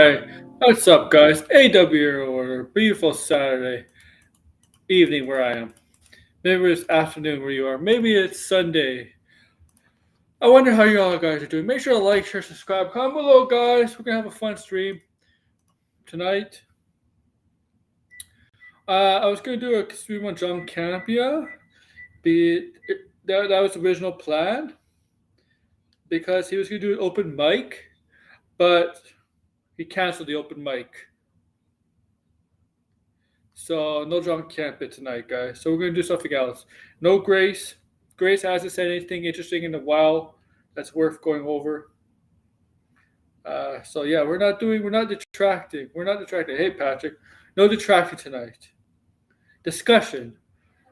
Alright, what's up, guys? AW Order. Beautiful Saturday evening where I am. Maybe it's afternoon where you are. Maybe it's Sunday. I wonder how you all guys are doing. Make sure to like, share, subscribe, comment below, guys. We're gonna have a fun stream tonight. I was gonna do a stream on John Campia. That was the original plan because he was gonna do an open mic, but he canceled the open mic. So no John Campit tonight, guys. So we're gonna do something else. No Grace. Grace hasn't said anything interesting in a while that's worth going over. So yeah, we're not detracting. We're not detracting. Hey Patrick, no detracting tonight. Discussion.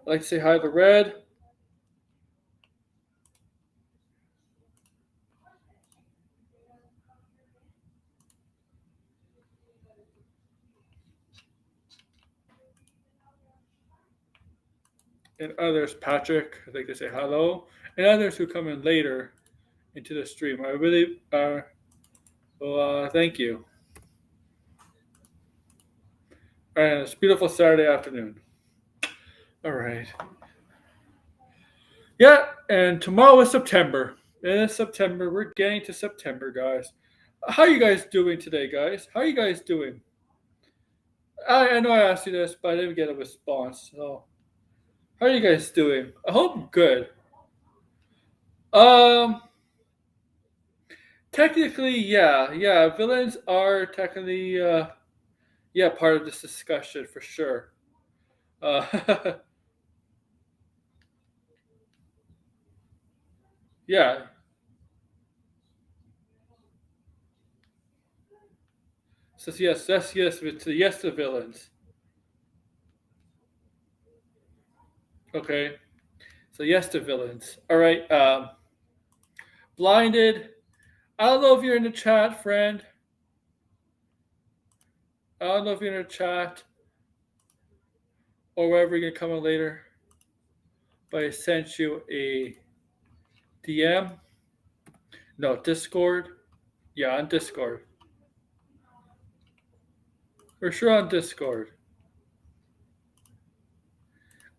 I'd like to say hi to Red. And others, Patrick, I'd like to say hello. And others who come in later into the stream. I really thank you. And it's a beautiful Saturday afternoon. All right. Yeah, and tomorrow is September. It is September. We're getting to September, guys. How are you guys doing today, guys? How are you guys doing? I know I asked you this, but I didn't get a response. So, how are you guys doing? I hope good. Um, Technically, yeah. Villains are technically, part of this discussion for sure. Yeah. So yes, yes to villains. Okay. So yes to villains. All right. Blinded. I don't know if you're in the chat, friend. I don't know if you're in the chat or wherever you're gonna come in later. But I sent you a DM. No, Discord. Yeah, on Discord. For sure on Discord.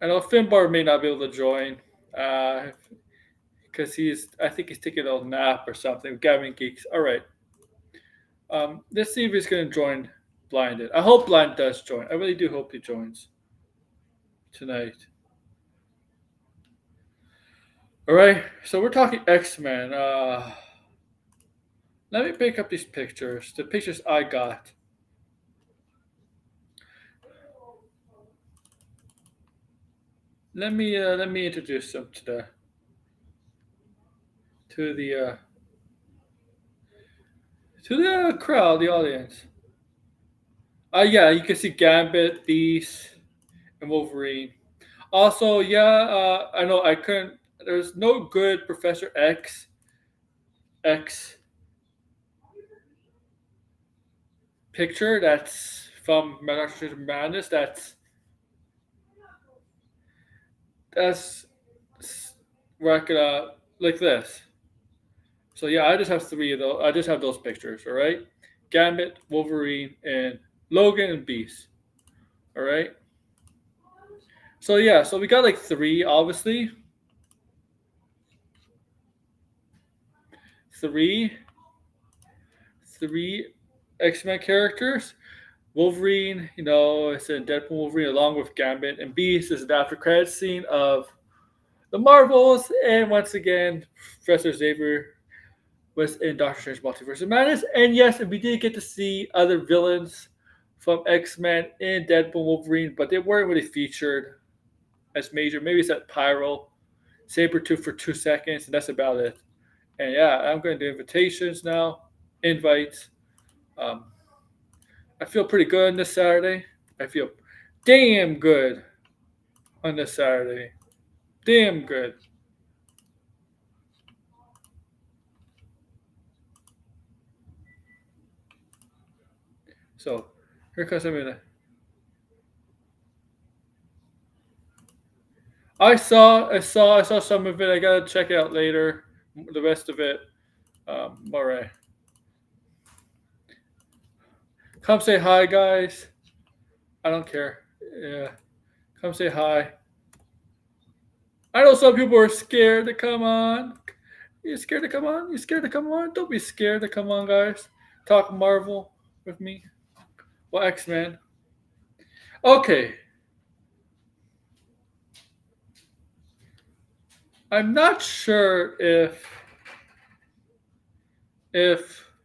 I know Finbar may not be able to join. Because I think he's taking a little nap or something. Gavin Geeks. All right. Let's see if he's going to join Blinded. I hope Blind does join. I really do hope he joins tonight. All right. So we're talking X-Men. Let me pick up these pictures. The pictures I got. Let me introduce them to the crowd, the audience. Yeah, you can see Gambit, Beast, and Wolverine. Also, I know I couldn't. There's no good Professor X picture that's from Doctor Madness. That's where I could like this. So yeah, I just have three of those. I just have those pictures. All right, Gambit, Wolverine, and Logan and Beast. All right. So yeah, so we got like three, obviously. Three X-Men characters. Wolverine, it's in Deadpool Wolverine along with Gambit, and Beast is an after credits scene of the Marvels, and once again, Professor Xavier was in Doctor Strange Multiverse of Madness. And yes, we did get to see other villains from X-Men in Deadpool Wolverine, but they weren't really featured as major. Maybe it's at Pyro, Sabretooth for 2 seconds, and that's about it. And yeah, I'm going to do invitations now, invites. I feel pretty good on this Saturday. I feel damn good on this Saturday. Damn good. So here comes a minute. I saw some of it. I gotta check it out later. The rest of it. All right. Come say hi, guys. I don't care. Yeah, come say hi. I know some people are scared to come on. You scared to come on? You scared to come on? Don't be scared to come on, guys. Talk Marvel with me. Well, X Men. Okay, I'm not sure if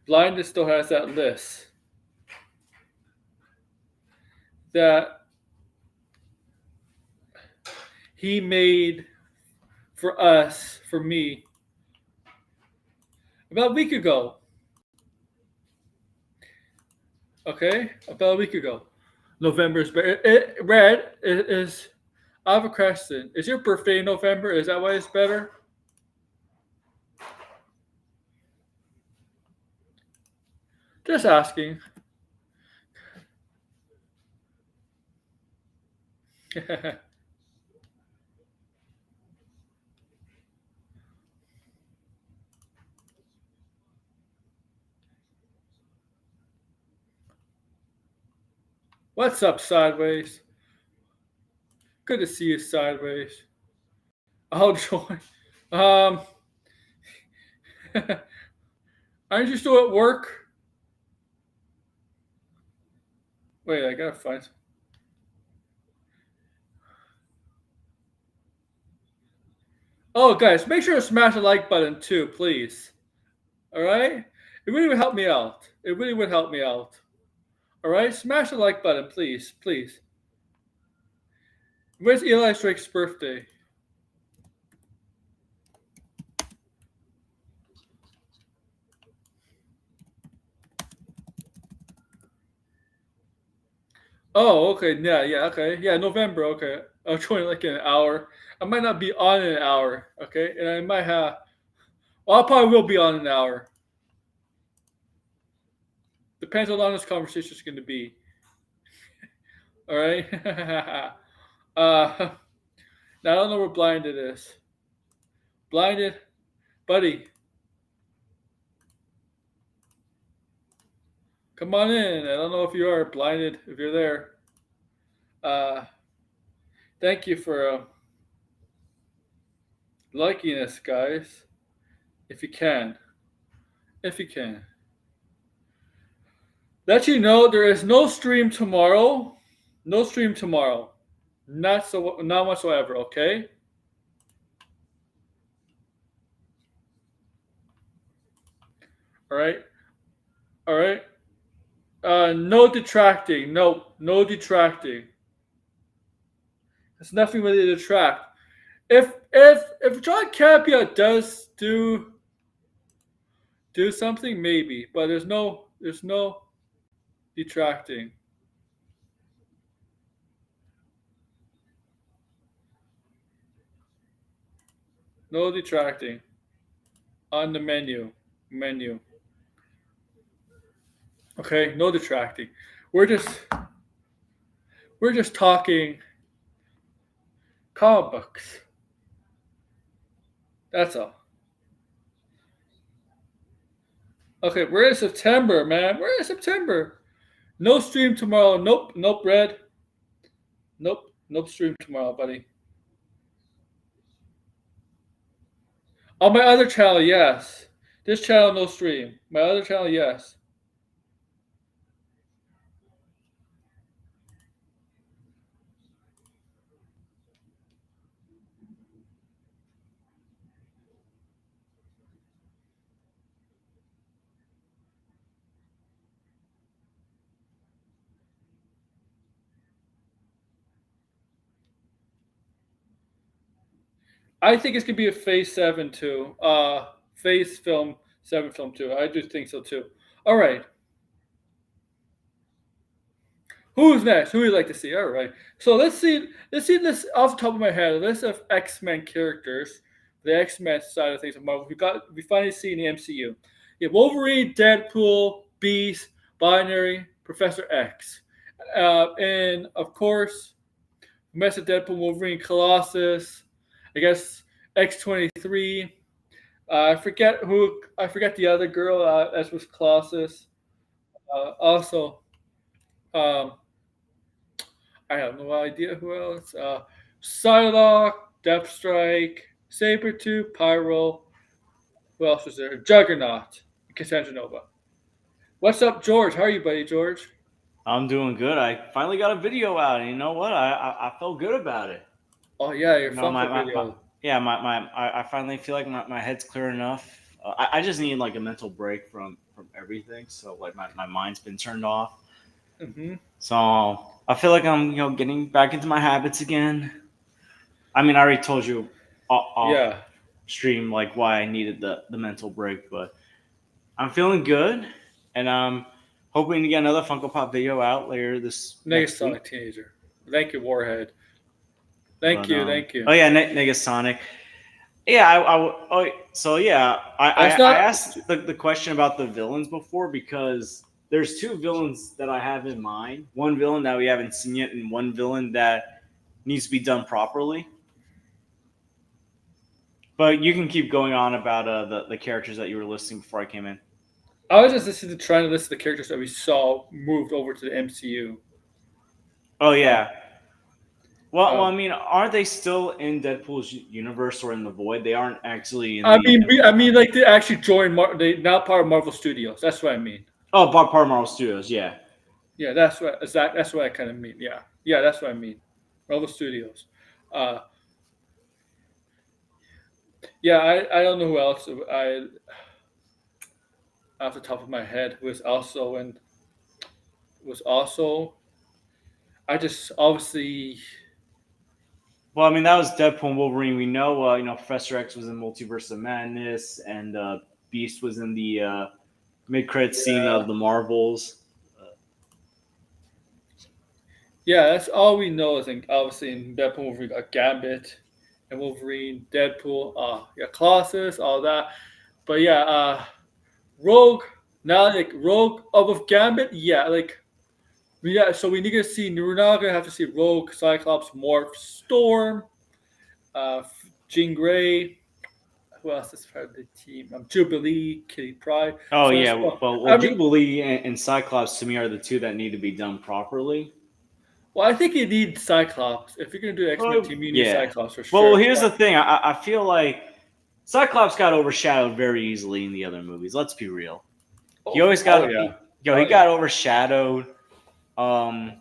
Blindness still has that list that he made for us, for me, about a week ago. Okay, about a week ago. November's better. Red is. I have a question. Is your birthday in November? Is that why it's better? Just asking. What's up, Sideways? Good to see you, Sideways. I'll join. Um, aren't you still at work? Wait, I gotta find. Oh, guys, make sure to smash the like button too, please. All right? It really would help me out. It really would help me out. All right? Smash the like button, please, please. When's Eli Drake's birthday? Oh, okay, yeah, okay, yeah, November, okay. I'll join like in an hour. I might not be on in an hour, okay, and I might have. Well, I probably will be on in an hour. Depends how long this conversation is going to be. All right. Now I don't know where blinded is. Blinded, buddy. Come on in. I don't know if you are blinded. If you're there, uh, thank you for liking us, guys. If you can, if you can, let you know there is no stream tomorrow. No stream tomorrow. Not whatsoever. Okay. All right. All right. No detracting. No, no detracting. There's nothing really to detract. If John Campia does do something, maybe, but there's no detracting. No detracting on the menu. Okay, no detracting. We're just we're just talking comic books. That's all. Okay, we're in September, man. We're in September. No stream tomorrow. Nope, nope, Red. Nope, nope stream tomorrow, buddy. On my other channel, yes. This channel, no stream. My other channel, yes. I think it's gonna be a Phase 7 too. Phase film 7 film too. I do think so too. All right. Who's next? Who would you like to see? All right. So let's see this off the top of my head. A list of X-Men characters, the X-Men side of things of Marvel. We finally see in the MCU. You have Wolverine, Deadpool, Beast, Binary, Professor X, and of course, Mess of Deadpool, Wolverine, Colossus. I guess X-23. I forget the other girl as was Colossus. Also, Um, I have no idea who else. Psylocke, Deathstrike, Sabretooth, Pyro. Who else was there? Juggernaut, Cassandra Nova. What's up, George? How are you, buddy, George? I'm doing good. I finally got a video out, and you know what? I felt good about it. Oh yeah, your You know, Funko video. I finally feel like my head's clear enough. I just need like a mental break from everything. So like my mind's been turned off. Hmm. So I feel like I'm getting back into my habits again. I mean, I already told you off Yeah. stream like why I needed the mental break, but I'm feeling good, and I'm hoping to get another Funko Pop video out later this next week. Negasonic Teenager. Thank you, Warhead. Thank But you, thank you. oh yeah, Negasonic. Yeah, oh, so yeah, It's I not. asked the question about the villains before because there's two villains that I have in mind. One villain that we haven't seen yet, and one villain that needs to be done properly. But you can keep going on about the characters that you were listing before I came in. I was just trying to list the characters that we saw moved over to the MCU. Oh Uh, yeah. Well, uh, I mean, aren't they still in Deadpool's universe or in the Void? They aren't actually in I the mean, I MCU. mean, like they actually joined. They now part of Marvel Studios. That's what I mean. Oh, Bob Part Marvel Studios. Yeah. Yeah, that's what I kind of mean. Yeah, yeah, that's what I mean. Marvel Studios. Uh, yeah, I don't know who else. I off the top of my head who was also. I just obviously. Well, I mean, that was Deadpool and Wolverine. We know, Professor X was in Multiverse of Madness, and Beast was in the mid-credit scene Yeah, of the Marvels. yeah, that's all we know. I think obviously in Deadpool, Wolverine got Gambit, and Wolverine, Deadpool, yeah, Colossus, all that. But yeah, Rogue. Now like Rogue of Gambit, yeah, like yeah. So we need to see. We're now gonna have to see Rogue, Cyclops, Morph, Storm, Jean Grey. Who else is part of the team? Jubilee, Kitty Pryde. Oh So yeah, that's well, I mean, Jubilee and Cyclops to me are the two that need to be done properly. well, I think you need Cyclops. If you're gonna do X Men Oh team, you need yeah. Cyclops for Well, sure. here's Yeah. the thing. I feel like Cyclops got overshadowed very easily in the other movies. Let's be real. He Oh, always oh got yeah, he oh yeah. got overshadowed. Um,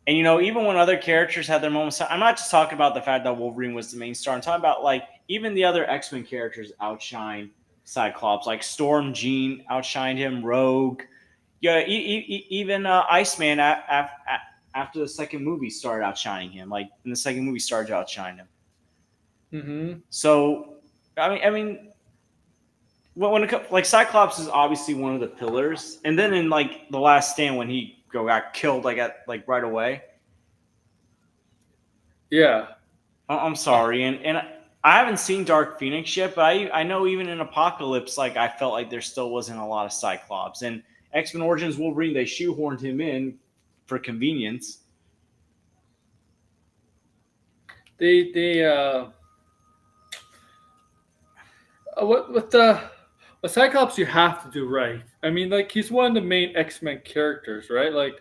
And even when other characters had their moments, I'm not just talking about the fact that Wolverine was the main star. I'm talking about like even the other X-Men characters outshine Cyclops. Like Storm, Jean outshined him. Rogue, yeah, even Iceman after the second movie started outshining him. Like in the second movie, started to outshine him. Mm-hmm. So I mean, when it comes like Cyclops is obviously one of the pillars, and then in like the Last Stand when he got killed like at like right away. Yeah. I'm sorry, and I haven't seen Dark Phoenix yet, but I know even in Apocalypse, like I felt like there still wasn't a lot of Cyclops. And X Men Origins Wolverine, they shoehorned him in for convenience. They what the with Cyclops you have to do right. I mean, like he's one of the main X Men characters, right? Like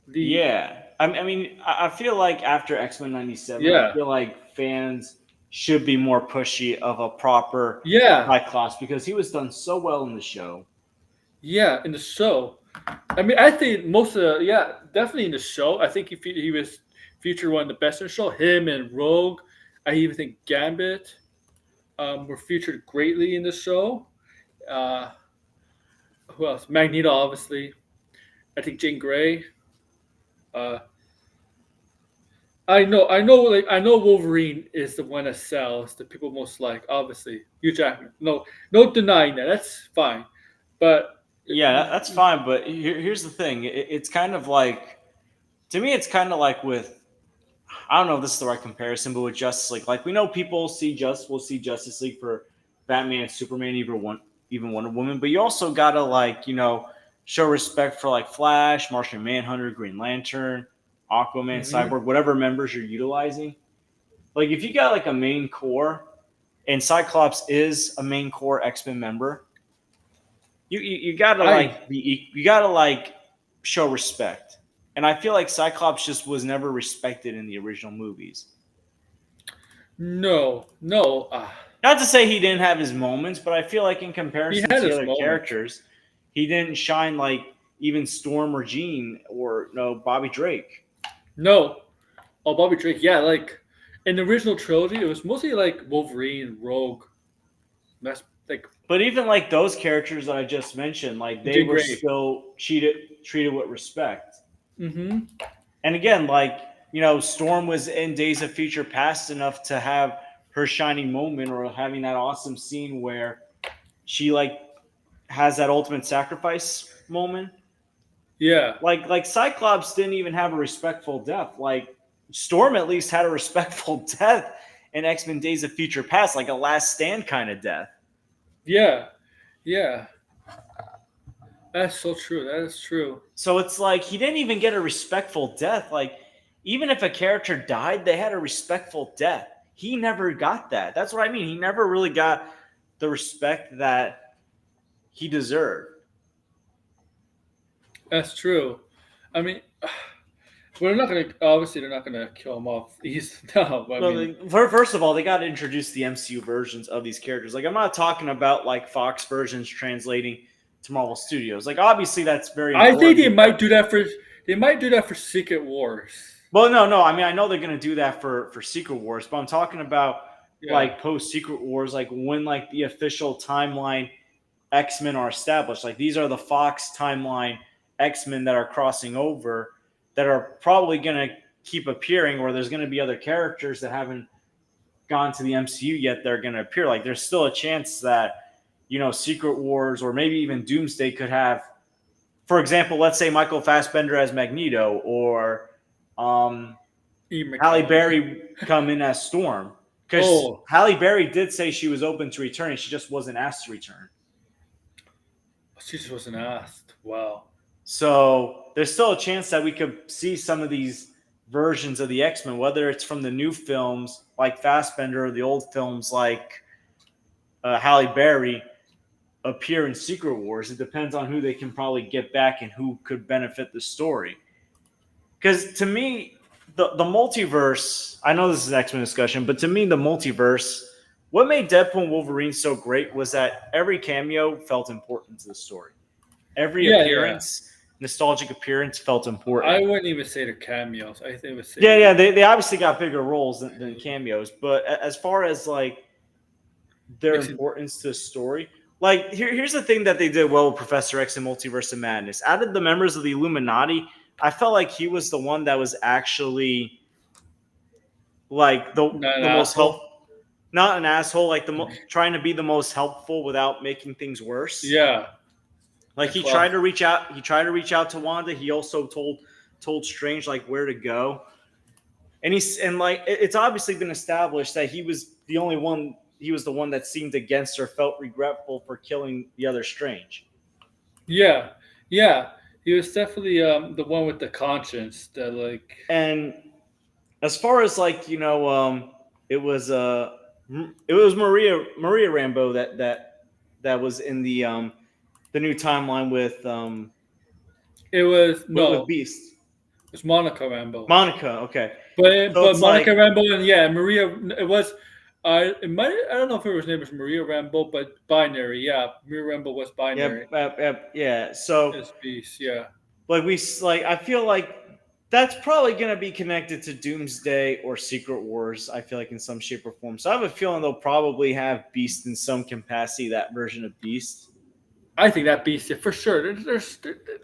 the Yeah, I feel like after X Men '97, I yeah, feel like fans should be more pushy of a proper yeah, Cyclops because he was done so well in the show. yeah. In the show, I mean, I think most of the yeah, definitely in the show. I think he was featured one of the best in the show. Him and Rogue. I even think Gambit were featured greatly in the show. Uh, who else? Magneto, obviously. I think Jean Grey. Uh, I know. Wolverine is the one that sells. The people most like, obviously, Hugh Jackman. No denying that. That's fine. But Yeah, that's fine, but here's the thing: it's kind of like to me, it's kind of like with I don't know if this is the right comparison, but with Justice League, like we know people will see Justice League for Batman, Superman, even Wonder Woman, but you also gotta like show respect for like Flash, Martian Manhunter, Green Lantern, Aquaman, mhm. Cyborg, whatever members you're utilizing. Like if you got like a main core, and Cyclops is a main core X Men member, you gotta I like you gotta like show respect. And I feel like Cyclops just was never respected in the original movies. No, no. Not to say he didn't have his moments, but I feel like in He comparison to had the his other moments. characters, he didn't shine like even Storm or Jean or no Bobby Drake. No. Oh, Bobby Drake. Yeah, like in the original trilogy, it was mostly like Wolverine, Rogue. That's like But even like those characters that I just mentioned, like they did were great. still treated with respect. Mm-hmm. And again, like Storm was in Days of Future Past enough to have her shining moment or having that awesome scene where she like has that ultimate sacrifice moment. Yeah. Like Cyclops didn't even have a respectful death. Like Storm at least had a respectful death in X-Men Days of Future Past, like a last stand kind of death. Yeah. Yeah. That's so true. That is true. So it's like he didn't even get a respectful death. Like even if a character died, they had a respectful death. He never got that. That's what I mean. He never really got the respect that he deserved. That's true. I mean, we're not gonna. Obviously, they're not gonna kill him off. He's no. I Well, mean, first of all, they got to introduce the MCU versions of these characters. Like, I'm not talking about like Fox versions translating to Marvel Studios. Like, obviously, that's very I think important they because. might do that for. They might do that for Secret Wars. Well, no. I mean, I know they're gonna do that for Secret Wars, but I'm talking about Yeah. like post Secret Wars, like when like the official timeline X-Men are established. Like these are the Fox timeline X-Men that are crossing over that are probably gonna keep appearing, or there's gonna be other characters that haven't gone to the MCU yet they're going to appear. Like there's still a chance that Secret Wars or maybe even Doomsday could have, for example, let's say Michael Fassbender as Magneto or Ian Halle McKellen. Berry come in as Storm because Oh, Halle Berry did say she was open to returning. She just wasn't asked to return. she just wasn't asked. Wow. So there's still a chance that we could see some of these versions of the X-Men, whether it's from the new films like Fassbender or the old films like Halle Berry, appear in Secret Wars. It depends on who they can probably get back and who could benefit the story. Because to me, the multiverse, I know this is an X-Men discussion, but to me, the multiverse, what made Deadpool and Wolverine so great was that every cameo felt important to the story. Every Yeah, yeah. appearance, nostalgic appearance, felt I important. wouldn't even say they're cameos. I think it would say Yeah, they obviously got bigger roles than cameos, but as far as like their mixing. importance to the story. Like here's the thing that they did well with Professor X and Multiverse of Madness. Out of the members of the Illuminati, I felt like he was the one that was actually like Not an the most asshole. not an asshole, like trying to be the most helpful without making things worse. Yeah. Like The club. he tried to reach out to Wanda. He also told Strange like where to go. And like it's obviously been established that he was the only one. He was the one that seemed against or felt regretful for killing the other Strange. Yeah. Yeah. He was definitely the one with the conscience that like. And as far as like it was Maria Rambeau that was in the new timeline It was with no. Beast. It was Monica Rambeau. Monica, okay. So But it's like Monica Rambeau and yeah, Maria. It was. It might. I don't know if her name was Maria Rambeau, but binary. Yeah, Maria Rambeau was binary. yeah. So It's Beast. Yeah. like I feel like that's probably going to be connected to Doomsday or Secret Wars. I feel like in some shape or form. So I have a feeling they'll probably have Beast in some capacity. That version of Beast. I think that Beast, yeah, for sure.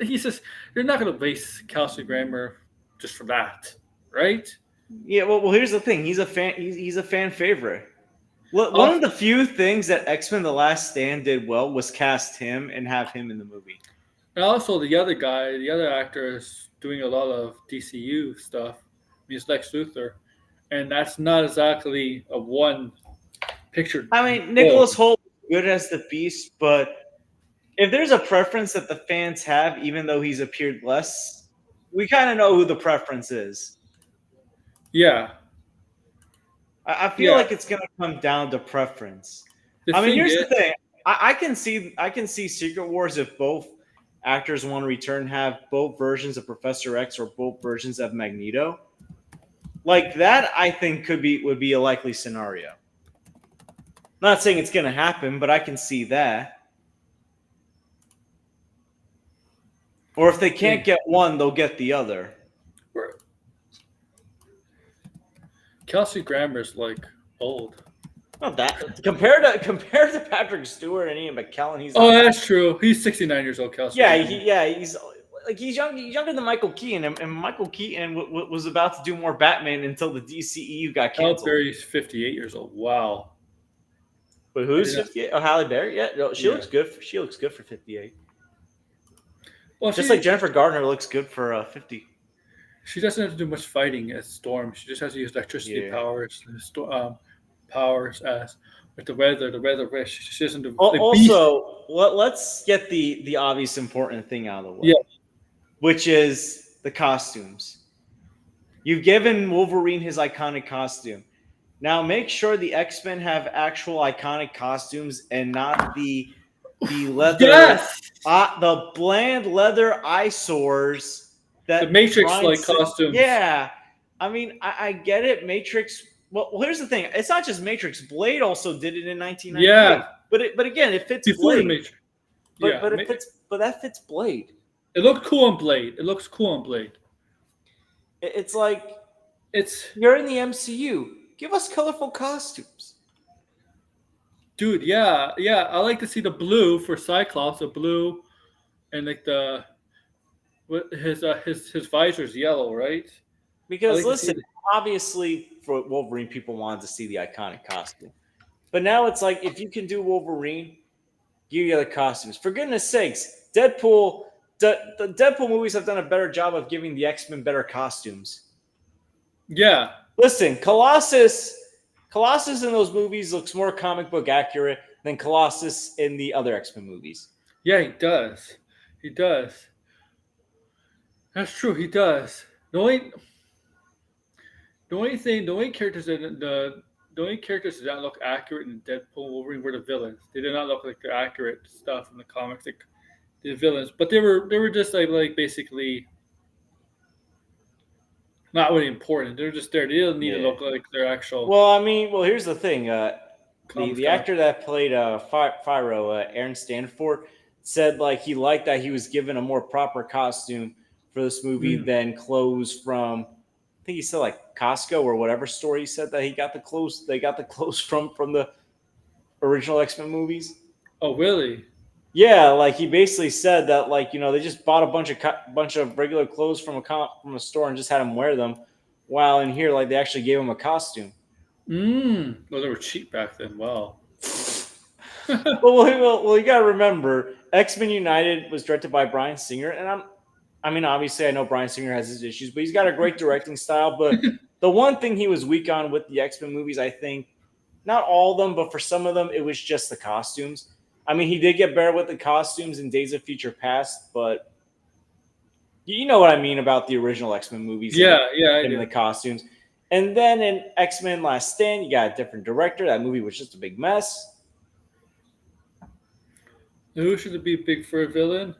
He's just. You're not going to base Kelsey Grammer just for that, right? Yeah. Well, here's the thing. He's a fan. He's a fan favorite. One of Also, the few things that X-Men: The Last Stand did well was cast him and have him in the movie. and also the other guy, the other actor is doing a lot of DCU stuff. He's Lex Luthor, and that's not exactly a one picture I mean, role. Nicholas Hoult is good as the Beast, but if there's a preference that the fans have, even though he's appeared less, we kind of know who the preference is. Yeah, I feel yeah. like it's going to come down to preference. The I mean, thing here's is, the thing. I can see Secret Wars if both actors want to return and have both versions of Professor X or both versions of Magneto. Like that, I think would be a likely scenario. Not saying it's going to happen, but I can see that. Or if they can't get one, they'll get the other. Kelsey Grammer's like old. Not that compared to Patrick Stewart and Ian McKellen, he's that's true. He's 69 years old, Kelsey. He's younger than Michael Keaton, and Michael Keaton was about to do more Batman until the DCEU got canceled. Halle Berry's 58 years old. Wow. But who's 58? Oh, Halle Berry. Yeah, no, she looks good. She looks good for 58. Well, just like Jennifer Gardner looks good for 50. She doesn't have to do much fighting as Storm. She just has to use electricity powers. Powers as with the weather. She doesn't do. Also, let's get the obvious important thing out of the way. Yeah. Which is the costumes. You've given Wolverine his iconic costume. Now make sure the X-Men have actual iconic costumes and not the leather, the bland leather eyesores that the Matrix-like costumes. Yeah, I mean, I get it. Matrix. Well, here's the thing. It's not just Matrix. Blade also did it in 1998. Yeah, but again, it fits before Blade. Matrix. But that fits Blade. It looked cool on Blade. It's like you're in the MCU. Give us colorful costumes. Dude, yeah. I like to see the blue for Cyclops, the blue, and like his visor's yellow, right? Because listen, obviously for Wolverine, people wanted to see the iconic costume, but now it's like if you can do Wolverine, give you the costumes. For goodness sakes, Deadpool. The Deadpool movies have done a better job of giving the X-Men better costumes. Yeah. Listen, Colossus in those movies looks more comic book accurate than Colossus in the other X-Men movies. Yeah, he does. That's true. He does. The only characters that did not look accurate in Deadpool Wolverine were the villains. They did not look like the accurate stuff in the comics, like the villains. But they were just like basically not really important. They're just there. They didn't need to look like their actual. Well, here's the thing. The actor that played Fyro, Aaron Stanford, said like he liked that he was given a more proper costume for this movie than clothes from. I think he said like Costco or whatever store he said that he got the clothes. They got the clothes from the original X-Men movies. Oh, really? Yeah, like he basically said that, like, you know, they just bought a bunch of regular clothes from a store and just had him wear them. While in here, like, they actually gave him a costume. Well, they were cheap back then. Wow. well, you gotta remember, X-Men United was directed by Bryan Singer, and obviously, I know Bryan Singer has his issues, but he's got a great directing style. But the one thing he was weak on with the X-Men movies, I think, not all of them, but for some of them, it was just the costumes. I mean, he did get better with the costumes in Days of Future Past, but you know what I mean about the original X-Men movies. And the costumes. And then in X-Men Last Stand, you got a different director. That movie was just a big mess. Who should it be big for a villain?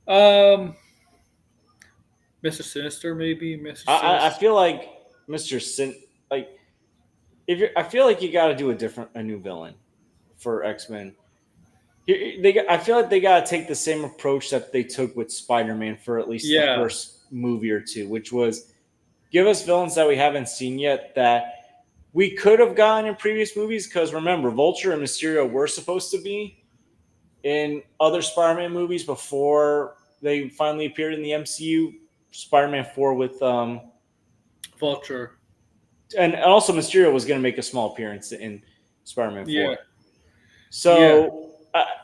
Mr. Sinister, maybe. I feel like Mr. Sin. Like, I feel like you got to do a new villain for X-Men. I feel like they got to take the same approach that they took with Spider-Man for at least the first movie or two, which was give us villains that we haven't seen yet that we could have gotten in previous movies. Because remember, Vulture and Mysterio were supposed to be in other Spider-Man movies before they finally appeared in the MCU. Spider-Man 4 with Vulture. And also Mysterio was going to make a small appearance in Spider-Man 4. Yeah. So...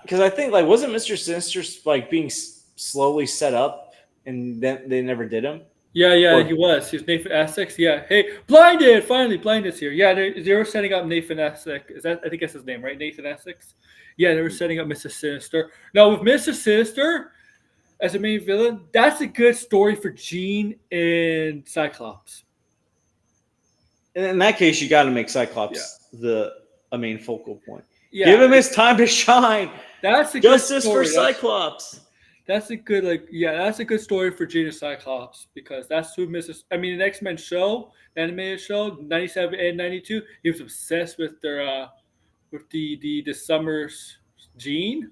because I think, like, wasn't Mr. Sinister, like, being slowly set up and then they never did him? Yeah, he was. He was Nathan Essex. Yeah. Hey, Blinded! Finally, Blinded's here. Yeah, they were setting up Nathan Essex. I think that's his name, right? Nathan Essex? Yeah, they were setting up Mr. Sinister. Now, with Mr. Sinister as a main villain, that's a good story for Jean and Cyclops. And in that case, you got to make Cyclops a main focal point. Yeah. Give him his time to shine. That's a Justice good story. for Cyclops. That's a good that's a good story for Genius Cyclops because that's who Mrs. I mean, an X Men show, the animated show, 97 and 92. He was obsessed with their with the Summers gene.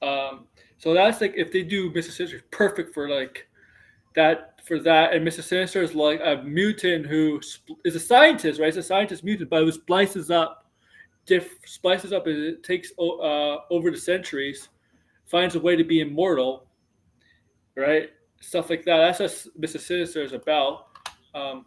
So that's like if they do Mrs. Sinister, perfect for like that for that. And Mrs. Sinister is like a mutant who is a scientist, right? It's a scientist mutant, but who splices up, and it takes over the centuries, finds a way to be immortal, right? Stuff like that. That's what Mr. Sinister is about. Um,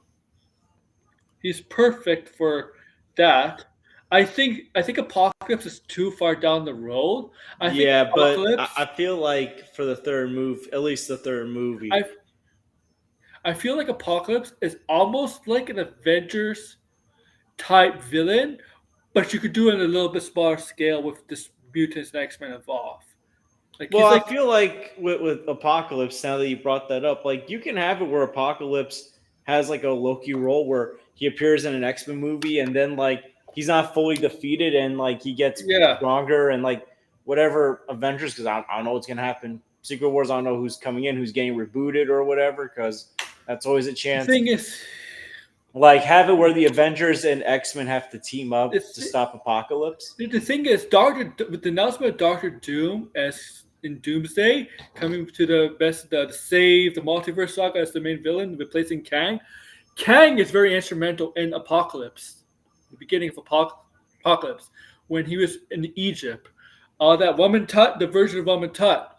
he's perfect for that. I think Apocalypse is too far down the road. I think Yeah, but I Apocalypse. feel like for the third move, at least the third I movie. I feel like Apocalypse is almost like an Avengers type villain, but you could do it on a little bit smaller scale with this mutants and X Men involved. Like Well, he's I like feel like with Apocalypse, now that you brought that up, like you can have it where Apocalypse has like a Loki role where he appears in an X Men movie and then like he's not fully defeated and like he gets yeah. stronger and like whatever Avengers, because I don't know what's gonna happen. Secret Wars, I don't know who's coming in, who's getting rebooted or whatever, because that's always a The chance. thing is, Like have it where the Avengers and X Men have to team up to it's stop Apocalypse. the thing is, Doctor with the announcement of Doctor Doom as in Doomsday coming to the best to save the multiverse saga as the main villain, replacing Kang. Kang is very instrumental in Apocalypse, the beginning of Apocalypse, when he was in Egypt. That Woman Tut, the version of Woman Tut,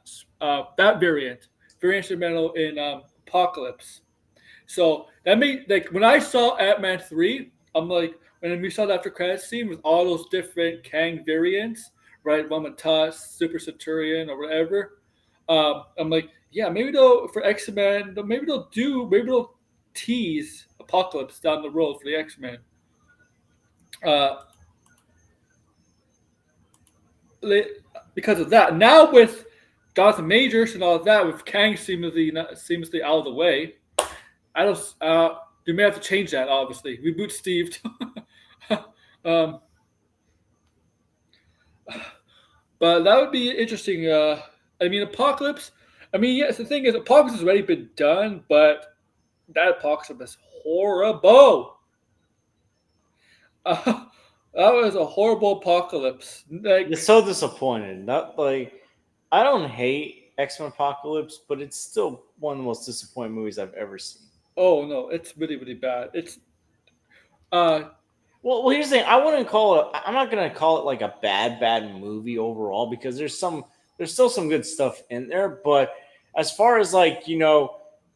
that variant, very instrumental in Apocalypse. So that made like when I saw Ant Man 3, I'm like when we saw the after credits scene with all those different Kang variants, right? Womatus, Super Centurion, or whatever. I'm like, yeah, maybe they'll for X Men, maybe they'll tease Apocalypse down the road for the X Men. Uh, because of that. Now with Jonathan Majors and all of that, with Kang seemingly out of the way, I don't. You may have to change that. Obviously, reboot Steve. um, but that would be interesting. I mean, Apocalypse. I mean, yes. The thing is, Apocalypse has already been done, but that Apocalypse is horrible. Uh, that was a horrible Apocalypse. It's Like, so disappointed. Not like I don't hate X Men Apocalypse, but it's still one of the most disappointing movies I've ever seen. oh no, it's really really bad. It's uh, Well, here's the thing. I wouldn't call it. I'm not gonna call it like a bad movie overall because there's still some good stuff in there. But as far as like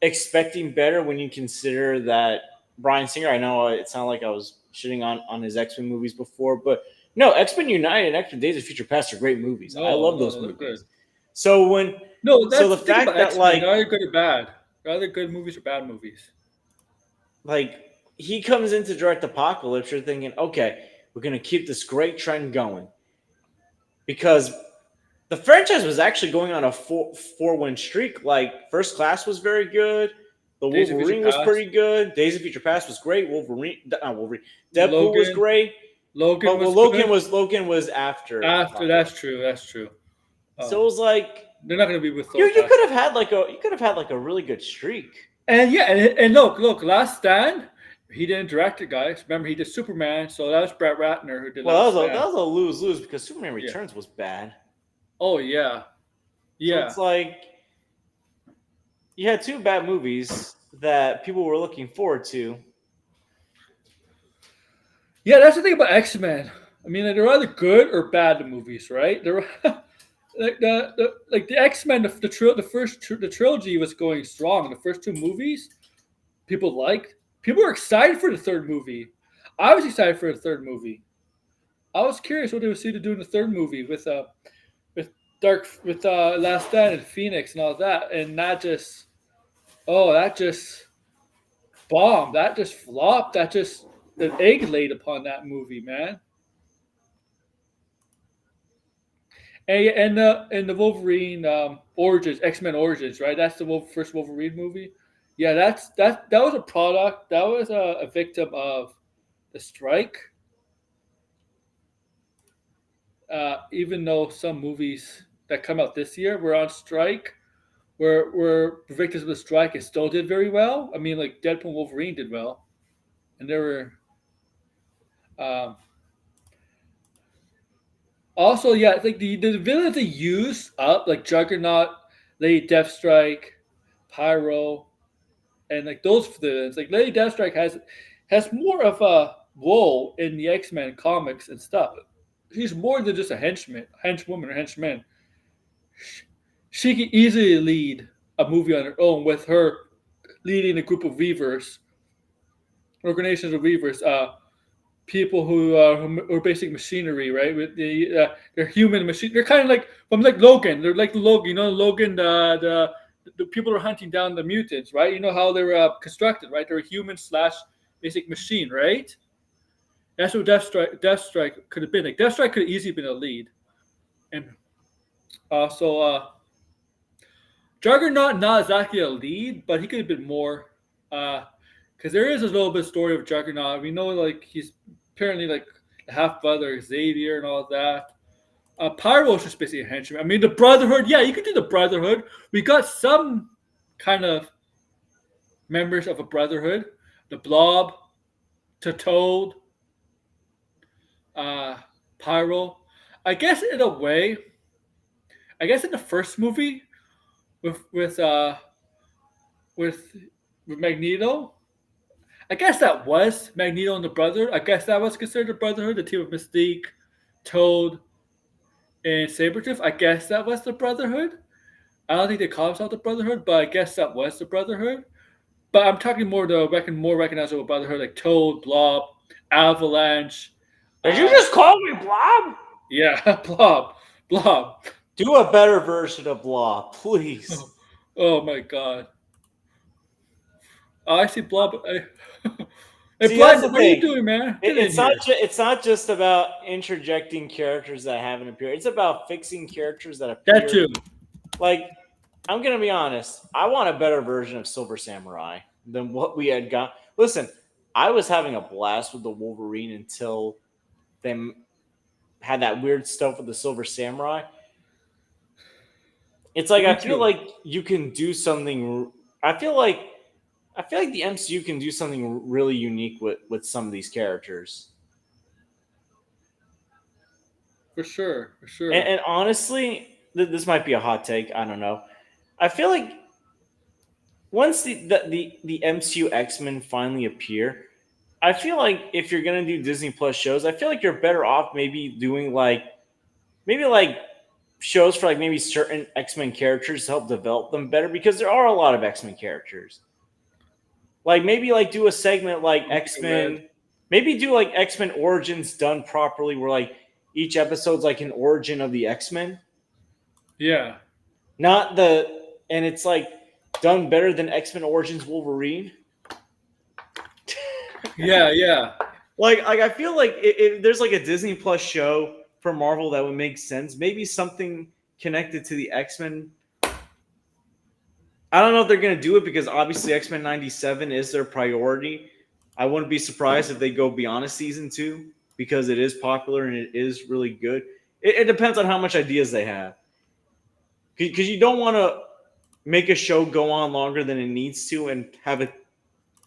expecting better when you consider that Brian Singer, I know it sounded like I was shitting on his X Men movies before, but no, X Men United and X Men Days of Future Past are great movies. I no, love no, those no, they're good. movies. So when No, so that's the the thing fact about that X Men. like They're either good or bad. They're either good movies or bad movies. like he comes in to direct Apocalypse, you're thinking, okay, we're gonna keep this great trend going because the franchise was actually going on a four win streak. Like First Class was very good. The Days of Future Wolverine was Past, pretty good. Days of Future Past was great. Wolverine, Deadpool was Logan. great. Logan But was good. Logan was after After Apocalypse. that's true. That's true. So it was like They're not going to be with you those you guys. could have had like a really good streak. And yeah, and look, Last Stand. He didn't direct it, guys. Remember, he did Superman, so that was Brett Ratner who did Well, Last that Stand. was a lose lose because Superman Yeah. Returns was bad. Oh yeah, So yeah, it's like you had two bad movies that people were looking forward to. yeah. That's the thing about X Men. I mean, they're either good or bad movies, right? They're like the X Men. The trilogy was going strong. The first two movies, people liked. People were excited for the third movie. I was excited for the third movie. I was curious what they would see to do in the third movie with Last Stand and Phoenix and all that, and that just bombed. That just flopped. That just the egg laid upon that movie, man. And the Wolverine Origins, X Men Origins, right? That's the first Wolverine movie. Yeah, that was a product. That was a victim of the strike. Even though some movies that come out this year were on strike. Were victims of the strike and still did very well. I mean, like Deadpool and Wolverine did well, and there were um, also, yeah, I think the villains they use up like Juggernaut, Lady Deathstrike, Pyro, and like those villains. Like Lady Deathstrike has more of a role in the X Men comics and stuff. She's more than just a henchwoman or henchman. She can easily lead a movie on her own with her leading a group of weavers, organizations of weavers, people who are basic machinery, right? With they're human machine. They're kind of like from like Logan. They're like Logan. You know, Logan. The people are hunting down the mutants, right? You know how they're constructed, right? They're a human slash basic machine, right? That's what Deathstrike could have been. Like Deathstrike could have easily been a lead, and also Juggernaut not exactly a lead, but he could have been more. Because there is a little bit of story of Juggernaut. We know like he's apparently like the half brother Xavier and all that. Pyro's just basically a henchman. I mean, the Brotherhood. Yeah, you could do the Brotherhood. We got some kind of members of a Brotherhood. The Blob, to Toad, Pyro. I guess in a way, I guess in the first movie with with uh with with Magneto, I guess that was Magneto and the Brotherhood. I guess that was considered the Brotherhood, the team of Mystique, Toad, and Sabretooth. I guess that was the Brotherhood. I don't think they call themselves the Brotherhood, but I guess that was the Brotherhood. But I'm talking more the more recognizable Brotherhood like Toad, Blob, Avalanche. Did you just call me Blob? Yeah, Blob. Do a better version of Blob, please. Oh my god. Oh, I see Blob. Hey, See, Blob, that's the what are you thing. doing, man? Get It's in not. here. It's not just about interjecting characters that haven't appeared. It's about fixing characters that That appear. too. Like, I'm gonna be honest. I want a better version of Silver Samurai than what we had got. Listen, I was having a blast with the Wolverine until they had that weird stuff with the Silver Samurai. It's like Me I feel too. like you can do something. I feel like the MCU can do something really unique with some of these characters. For sure. For sure. And honestly, this might be a hot take. I don't know. I feel like once the MCU X Men finally appear, I feel like if you're gonna do Disney Plus shows, I feel like you're better off maybe doing maybe like shows for like maybe certain X Men characters to help develop them better because there are a lot of X Men characters. Like maybe like do a segment like X Red. Men, maybe do like X Men Origins done properly, where like each episode's like an origin of the X Men, Yeah. not the and it's like done better than X Men Origins Wolverine. Yeah. Like I feel like if there's like a Disney Plus show for Marvel that would make sense, maybe something connected to the X Men. I don't know if they're gonna do it because obviously X Men '97 is their priority. I wouldn't be surprised if they go beyond a season 2 because it is popular and it is really good. It depends on how much ideas they have because you don't want to make a show go on longer than it needs to and have it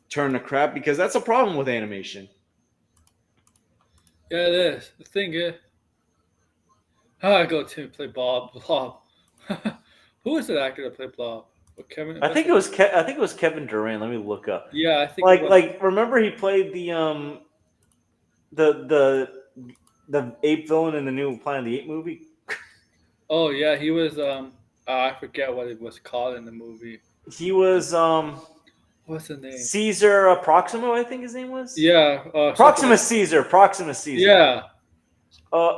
turn to crap because that's a problem with animation. Yeah, it is. The thing is, how I go to play Blob. Who is that actor that played Blob? Kevin. I think it was Kevin Durant. Let me look up. Yeah, I think it was. Like remember he played the ape villain in the new Planet of the Apes movie. Oh yeah, he was. I forget what it was called in the movie. He was What's the name? Caesar Proximo, I think his name was. Yeah. Proximus Caesar. Proximus Caesar. Yeah.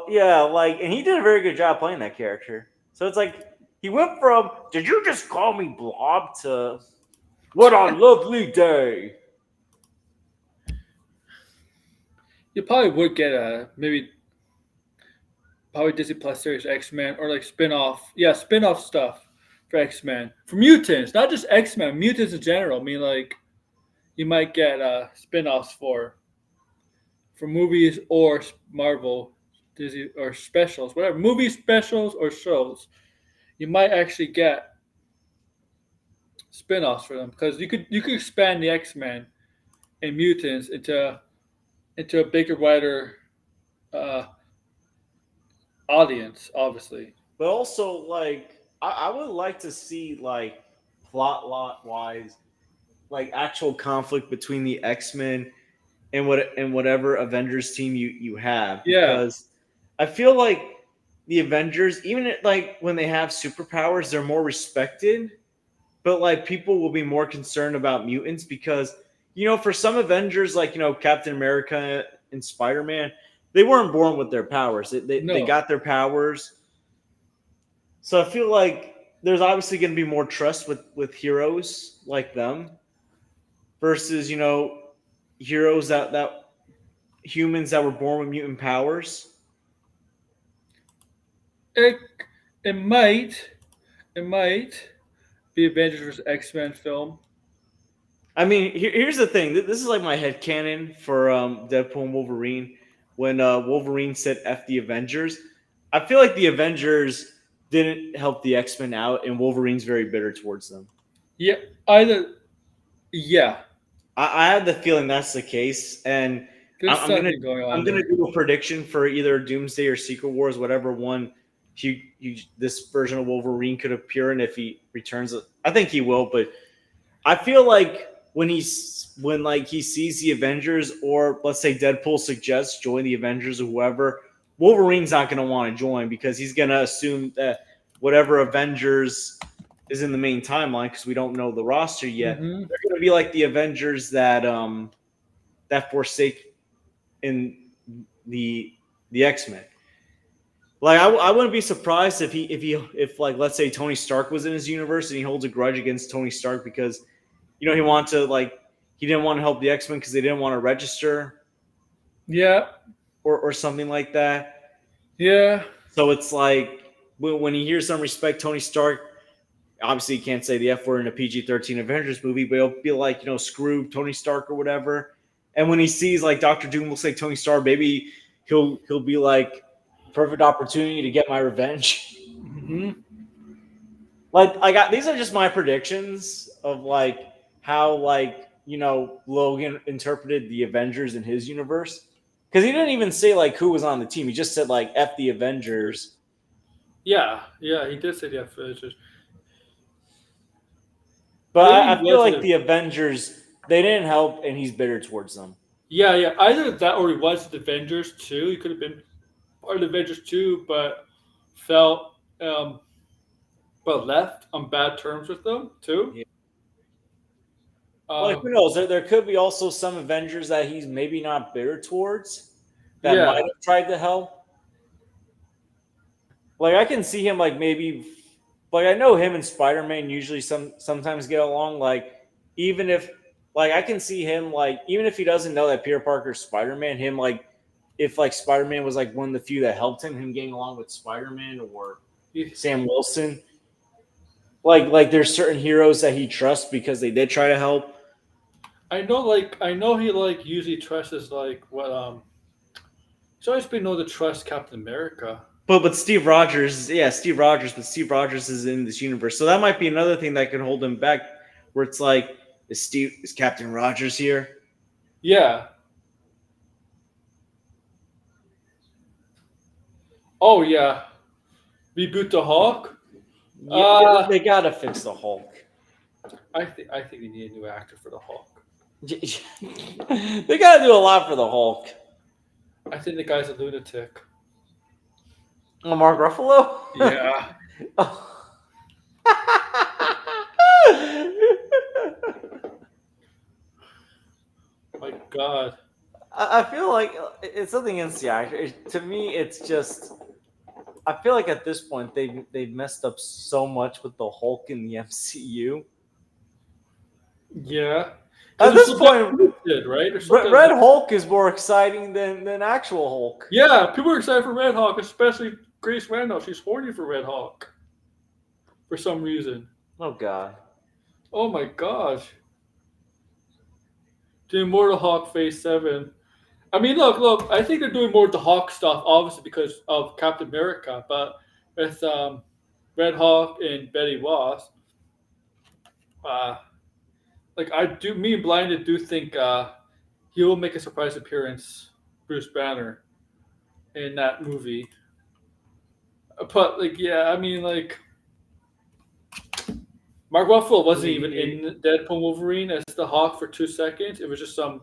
Yeah, like, and he did a very good job playing that character. So it's like he went from "Did you just call me Blob?" to "What a lovely day." You probably would get a maybe probably Disney Plus series X Men or like spin off stuff for X Men for mutants, not just X Men, mutants in general. I mean, like you might get spin offs for movies or Marvel, Disney or specials, whatever movies, specials or shows. you might actually get spin-offs for them because you could expand the X-Men and mutants into a bigger, wider uh, audience. Obviously, But also, like, I would like to see like plot lot wise, like actual conflict between the X Men and whatever Avengers team you have, yeah, because I feel like the Avengers, even like when they have superpowers, they're more respected. But like people will be more concerned about mutants because for some Avengers, like Captain America and Spider Man, they weren't born with their powers. They no, got their powers. So I feel like there's obviously going to be more trust with heroes like them versus heroes that humans that were born with mutant powers. it it might be Avengers vs X-Men film. I mean, here's the thing. This is like my head canon for Deadpool and Wolverine. When Wolverine said "F the Avengers," I feel like the Avengers didn't help the X Men out, and Wolverine's very bitter towards them. Yeah, either yeah. I have the feeling that's the case, and There's I'm gonna something going I'm on gonna there. do a prediction for either Doomsday or Secret Wars, whatever one this version of Wolverine could appear in if he returns. I think he will, but I feel like when like he sees the Avengers, or let's say Deadpool suggests join the Avengers or whoever, Wolverine's not going to want to join because he's going to assume that whatever Avengers is in the main timeline, because we don't know the roster yet, Hmm. they're going to be like the Avengers that forsake in the X Men. Like I wouldn't be surprised if like let's say Tony Stark was in his universe and he holds a grudge against Tony Stark because he wanted to like he didn't want to help the X Men because they didn't want to register Yeah, or something like that. yeah, So it's like when he hears some respect, Tony Stark obviously he can't say the F word in a PG-13 Avengers movie, but he'll be like screw Tony Stark or whatever. And when he sees like Doctor Doom looks like Tony Stark, maybe he'll be like perfect opportunity to get my revenge. hmm Like I got these are just my predictions of like how like Logan interpreted the Avengers in his universe because he didn't even say like who was on the team. He just said like F the Avengers. yeah, yeah. He did say the Avengers. But Maybe he I feel like wasn't. the Avengers they didn't help, and he's bitter towards them. Yeah, yeah. Either that or he was the Avengers too. He could have been part of the Avengers too, but felt but left on bad terms with them too. Yeah. Like Um, who knows? There could be also some Avengers that he's maybe not bitter towards that might yeah, have tried to help. Like I can see him like maybe like I know him and Spider Man usually sometimes get along. Like even if like I can see him like even if he doesn't know that Peter Parker's Spider Man, him like if like Spider Man was like one of the few that helped him getting along with Spider Man or he, Sam Wilson. Like there's certain heroes that he trusts because they did try to help. I know. Like I know he like usually trusts like what he's always been known to trust Captain America. But Steve Rogers, yeah, Steve Rogers, but Steve Rogers is in this universe, so that might be another thing that could hold him back. Where it's like, is Captain Rogers here? Yeah. Oh yeah. Reboot the Hawk. Yeah, Uh they gotta fix the Hulk. I think we need a new actor for the Hawk. They gotta do a lot for the Hulk. I think the guy's a lunatic. Oh, Mark Ruffalo. Yeah. My God. I feel like it's something against the actor. To me, it's just I feel like at this point they've messed up so much with the Hulk in the MCU. Yeah. Because At they're this so point, good, right? They're so good. Red Hulk is more exciting than actual Hulk. Yeah, people are excited for Red Hawk, especially Grace Randolph. She's horny for Red Hawk for some reason. Oh God. Oh my gosh. Doing more to Hawk Phase 7. I mean, look. I think they're doing more of the Hawk stuff, obviously because of Captain America. But with Red Hawk and Betty Ross. Uh, like I do, me and Blinded do think he will make a surprise appearance, Bruce Banner, in that movie. But like, yeah, I mean, like Mark Ruffalo wasn't even in Deadpool Wolverine as the Hawk for 2 seconds. It was just some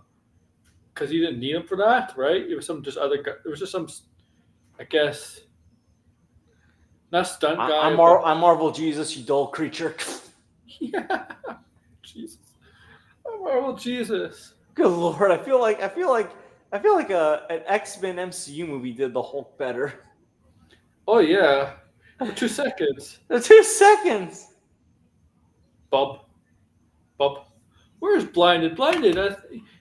because you didn't need him for that, right? It was some just other guy. It was just some, I guess, not stunt guy, but I'm Marvel Jesus, you dull creature. yeah, Jesus, oh, Marvel Jesus. Good lord, I feel like an X-Men MCU movie did the Hulk better. Oh yeah, for 2 seconds. The 2 seconds. Bub, Bub. Where's Blinded? Blinded.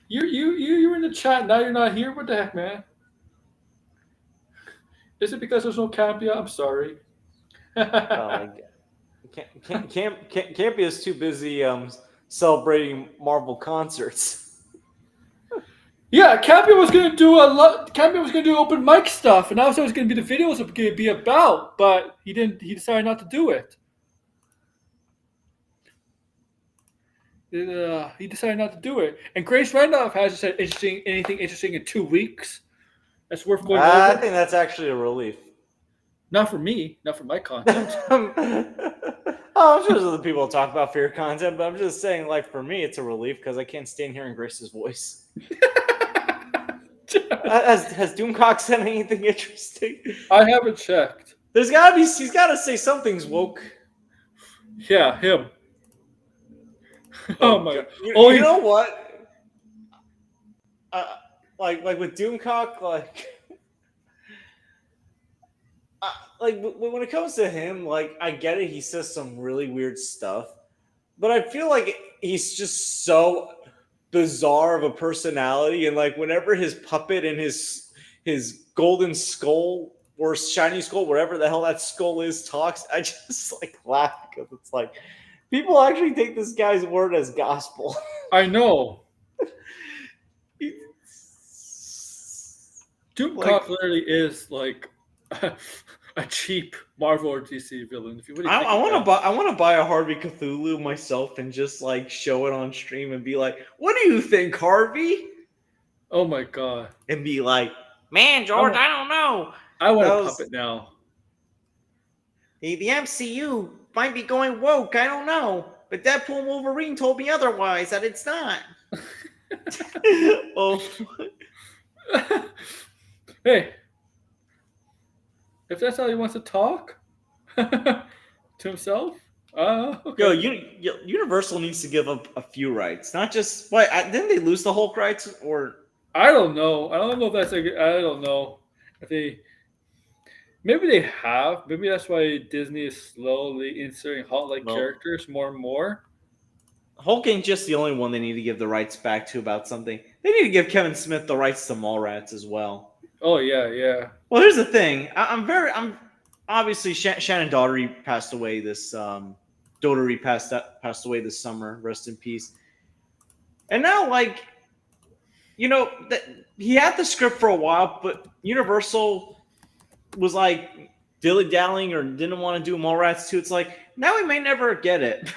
You were in the chat. Now you're not here. What the heck, man? Is it because there's no Campia? I'm sorry. Oh, Campy is too busy celebrating Marvel concerts. Yeah, Campia was gonna do a lot. Campia was gonna do open mic stuff, and that was gonna be the videos were gonna be about. But he didn't. He decided not to do it. He decided not to do it. And Grace Randolph hasn't said anything interesting in 2 weeks. That's worth going I over. think that's actually a relief. Not for me. Not for my content. I'm sure there's other people who talk about fear content, but I'm just saying, like, for me, it's a relief because I can't stand hearing Grace's voice. Has Doomcock said anything interesting? I haven't checked. He's got to say something's woke. Yeah, him. Oh my! You know what? Like with Doomcock, like when it comes to him, like I get it. He says some really weird stuff, but I feel like he's just so bizarre of a personality, and like whenever his puppet and his golden skull or shiny skull, whatever the hell that skull is, talks, I just like laugh because it's like people actually take this guy's word as gospel. I know. Doomcock literally is like a cheap Marvel or DC villain. If you really I want to buy a Harvey Cthulhu myself and just like show it on stream and be like, "What do you think, Harvey?" Oh my god! And be like, "Man, George, I don't know. I want a puppet now." The MCU might be going woke. I don't know, but Deadpool and Wolverine told me otherwise that it's not. Oh. Hey, if that's how he wants to talk to himself, okay. Yo, Universal needs to give up a few rights, not just. Wait, didn't they lose the Hulk rights? Or I don't know. I don't know if that's I don't know if they. Maybe they have. Maybe that's why Disney is slowly inserting Hulk-like characters more and more. Hulk ain't just the only one they need to give the rights back to about something. They need to give Kevin Smith the rights to Mallrats as well. Oh yeah. Well, here's the thing. I'm obviously Shannon Daugherty passed away this passed away this summer. Rest in peace. And now, like, he had the script for a while, but Universal was like dilly-dallying or didn't want to do Mallrats 2. It's like now we may never get it,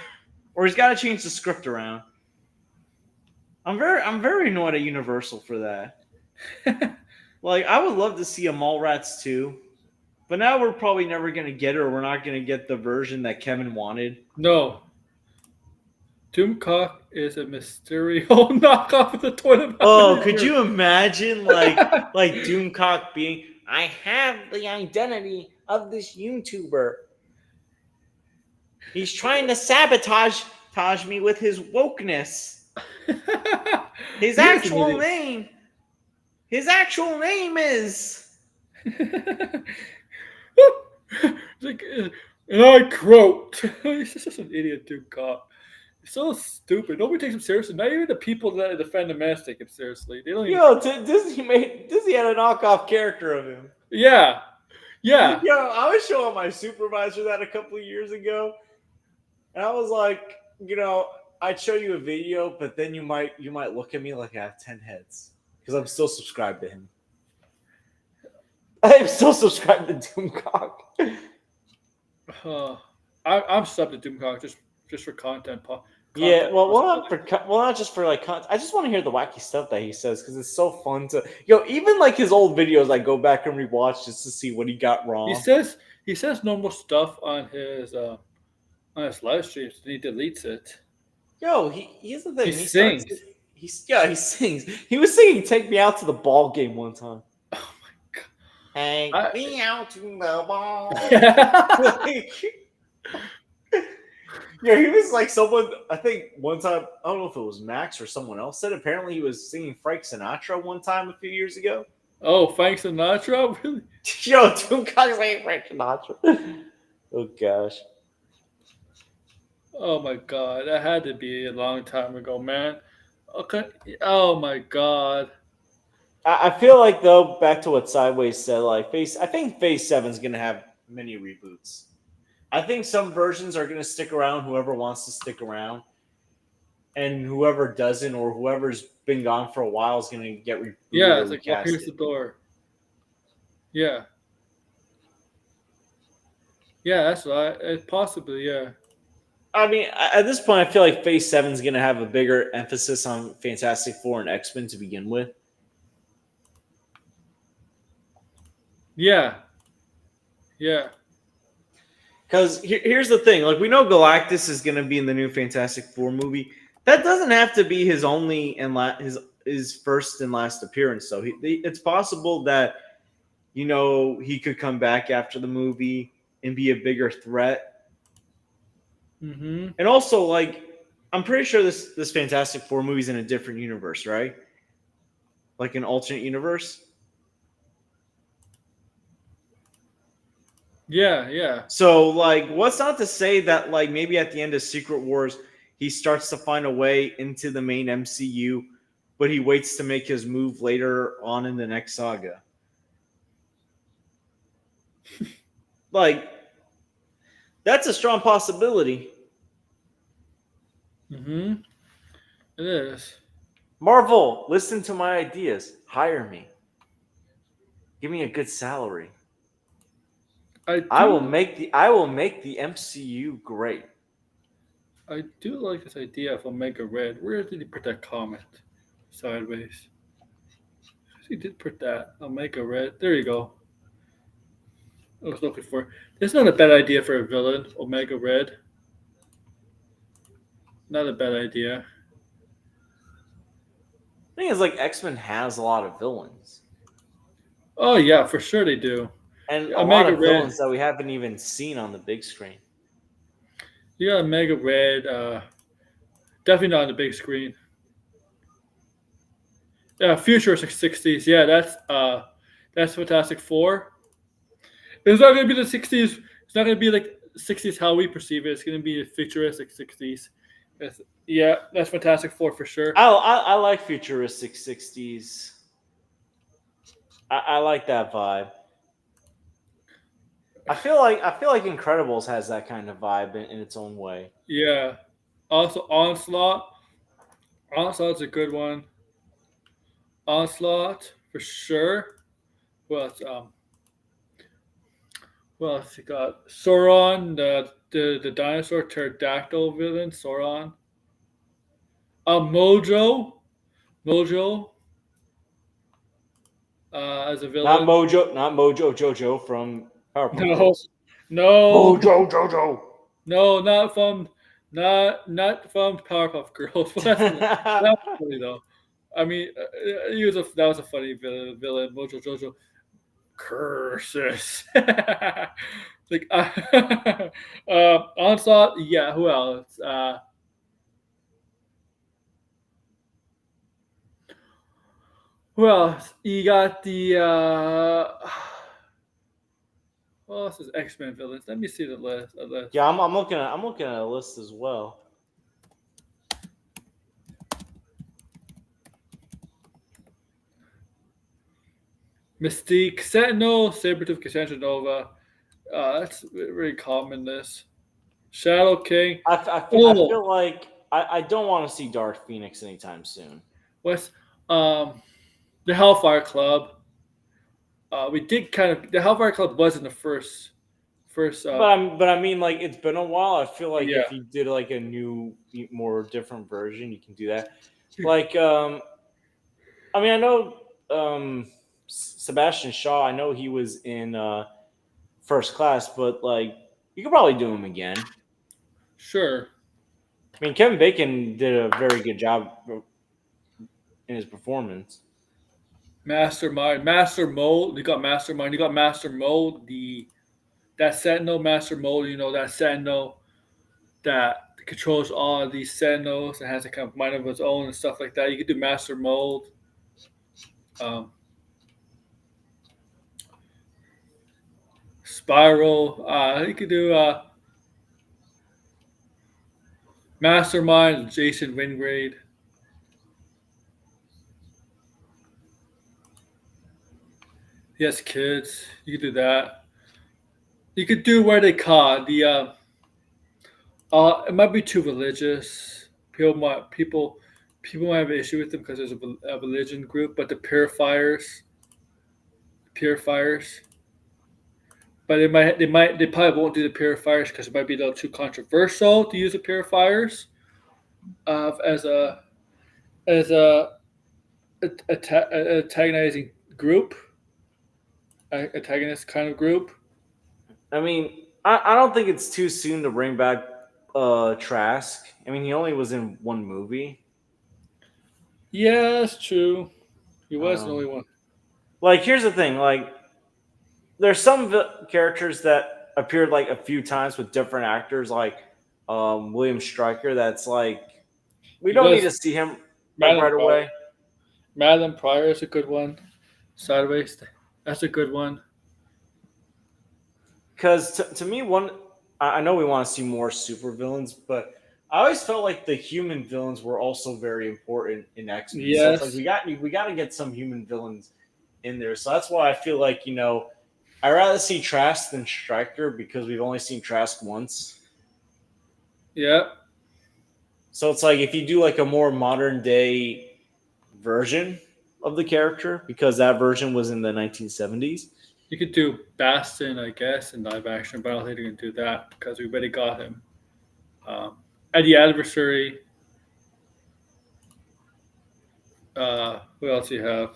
or he's got to change the script around. I'm very annoyed at Universal for that. Like, I would love to see a Mallrats 2, but now we're probably never going to get it, or we're not going to get the version that Kevin wanted. No. Doomcock is a Mysterio knockoff of the toilet. Oh, could you imagine, like Doomcock being, I have the identity of this YouTuber. He's trying to sabotage me with his wokeness. His actual name is. Like, and I croaked. He's just an idiot, Doomcock. He's so stupid. Nobody takes him seriously. Not even the people that defend the mask take him seriously. They don't. Disney had a knockoff character of him. Yeah. Yo, I was showing my supervisor that a couple of years ago, and I was like, I'd show you a video, but then you might look at me like I have 10 heads because I'm still subscribed to him. I'm still subscribed to Doomcock. Uh, I'm subbed to Doomcock just for content. Yeah, Content well, possibility. not just for like I just want to hear the wacky stuff that he says because it's so fun to even like his old videos. I go back and rewatch just to see what he got He wrong. says he says normal stuff on his live streams, and he deletes it. Here's the He thing. sings. He sings. He was singing "Take Me Out to the Ball Game" one time. Oh Take my me out to the ball. god. Like, yeah, he was like someone. I think one time I don't know if it was Max or someone else said. Apparently, he was singing Frank Sinatra one time a few years ago. Oh, Frank Sinatra, really? Two guys saying Frank Sinatra. Oh gosh. Oh my god, that had to be a long time ago, man. Okay. Oh my god. I feel like though, back to what Sideways said, like Phase. I think Phase 7's gonna have many reboots. I think some versions are gonna stick around. Whoever wants to stick around, and whoever doesn't, or whoever's been gone for a while, is gonna get rebooted Yeah, or it's like, well, here's the recasted. door. Yeah, yeah, that's right. Possibly, yeah. I mean, at this point, I feel like Phase 7's gonna have a bigger emphasis on Fantastic Four and X Men to begin with. Yeah, yeah. Because here's the thing: like we know Galactus is going to be in the new Fantastic Four movie. That doesn't have to be his only and his first and last appearance. So it's possible that he could come back after the movie and be a bigger threat. Mm-hmm. And also, like I'm pretty sure this Fantastic Four movie's in a different universe, right? Like an alternate universe. Yeah, yeah. So, like, what's not to say that, like, maybe at the end of Secret Wars, he starts to find a way into the main MCU, but he waits to make his move later on in the next saga? Like, that's a strong possibility. Mm-hmm. It is. Marvel, listen to my ideas. Hire me. Give me a good salary. I do. I will make the MCU great. I do like this idea of Omega Red. Where did he put that comment? Sideways. He did put that Omega Red. There you go. I was looking for. It's not a bad idea for a villain. Omega Red. Not a bad idea. The thing is, like, X-Men has a lot of villains. Oh yeah, for sure they do. And a lot Omega of villains Red. that we haven't even seen on the big screen. You got Omega Red. Definitely not on the big screen. Yeah, futuristic '60s. Yeah, that's Fantastic Four. It's not gonna be the '60s. It's not gonna be like '60s how we perceive it. It's gonna be the futuristic '60s. Yeah, that's Fantastic Four for sure. I like futuristic 60s. I like that vibe. I feel like Incredibles has that kind of vibe in its own way. Yeah. Also, Onslaught. Onslaught's a good one. Onslaught for sure. Well, you got Sauron, the dinosaur pterodactyl villain, Sauron. Mojo, as a Not villain. Mojo, not Mojo Jojo from Powerpuff No, Girls. no, Mojo Jojo. no, not from Powerpuff Girls. Well, that's funny though. I mean, that was a funny villain, Mojo Jojo. Curses. Like Onslaught. Yeah, who else? Who else? You got the what else is X-Men villains? Let me see the list. Yeah, I'm looking at a list as well. Mystique, Sentinel, Sabretooth, Cassandra Nova. That's very common list. Shadow King. I Oh, feel like I don't want to see Darth Phoenix anytime soon. what's um the Hellfire Club. We did kind of the Hellfire Club was in the First, But I mean, like it's been a while. I feel like yeah, if you did like a new, more different version, you can do that. Like, I mean, I know Sebastian Shaw. I know he was in First Class, but like you could probably do him again. sure. I mean, Kevin Bacon did a very good job in his performance. Mastermind, Master Mold. You got Mastermind. You got Master Mold. The that Sentinel Master Mold. You know that Sentinel that controls all of these Sentinels and has a kind of mind of its own and stuff like that. You could do Master Mold. Um, Spiral. You could do Mastermind. Jason Wingrade. He has kids. You could do that. You could do where they call it, the. It might be too religious. People might have an issue with them because there's a religion group. But the purifiers. But they probably won't do the purifiers because it might be a little too controversial to use the purifiers as a antagonizing group, antagonist kind of group. I mean, I don't think it's too soon to bring back Trask. I mean, he only was in one movie. Yeah, that's true. He was the only Um, one. like, here's the thing: like, there's some characters that appeared like a few times with different actors, like William Stryker. That's like we He don't need was to see him like Madeline right Pryor. away. Madeline Pryor is a good one. Sideways, that's a good one. Because to me, I know we want to see more super villains, but I always felt like the human villains were also very important in X Men. So it's like Yes, we got to get some human villains in there. So that's why I feel like I rather see Trask than Stryker because we've only seen Trask once. yeah. So it's like if you do like a more modern day version of the character, because that version was in the 1970s. You could do Bastion, I guess, in live action, but I don't think they're gonna do that because we already got him. Um, and the adversary. Who else do you have?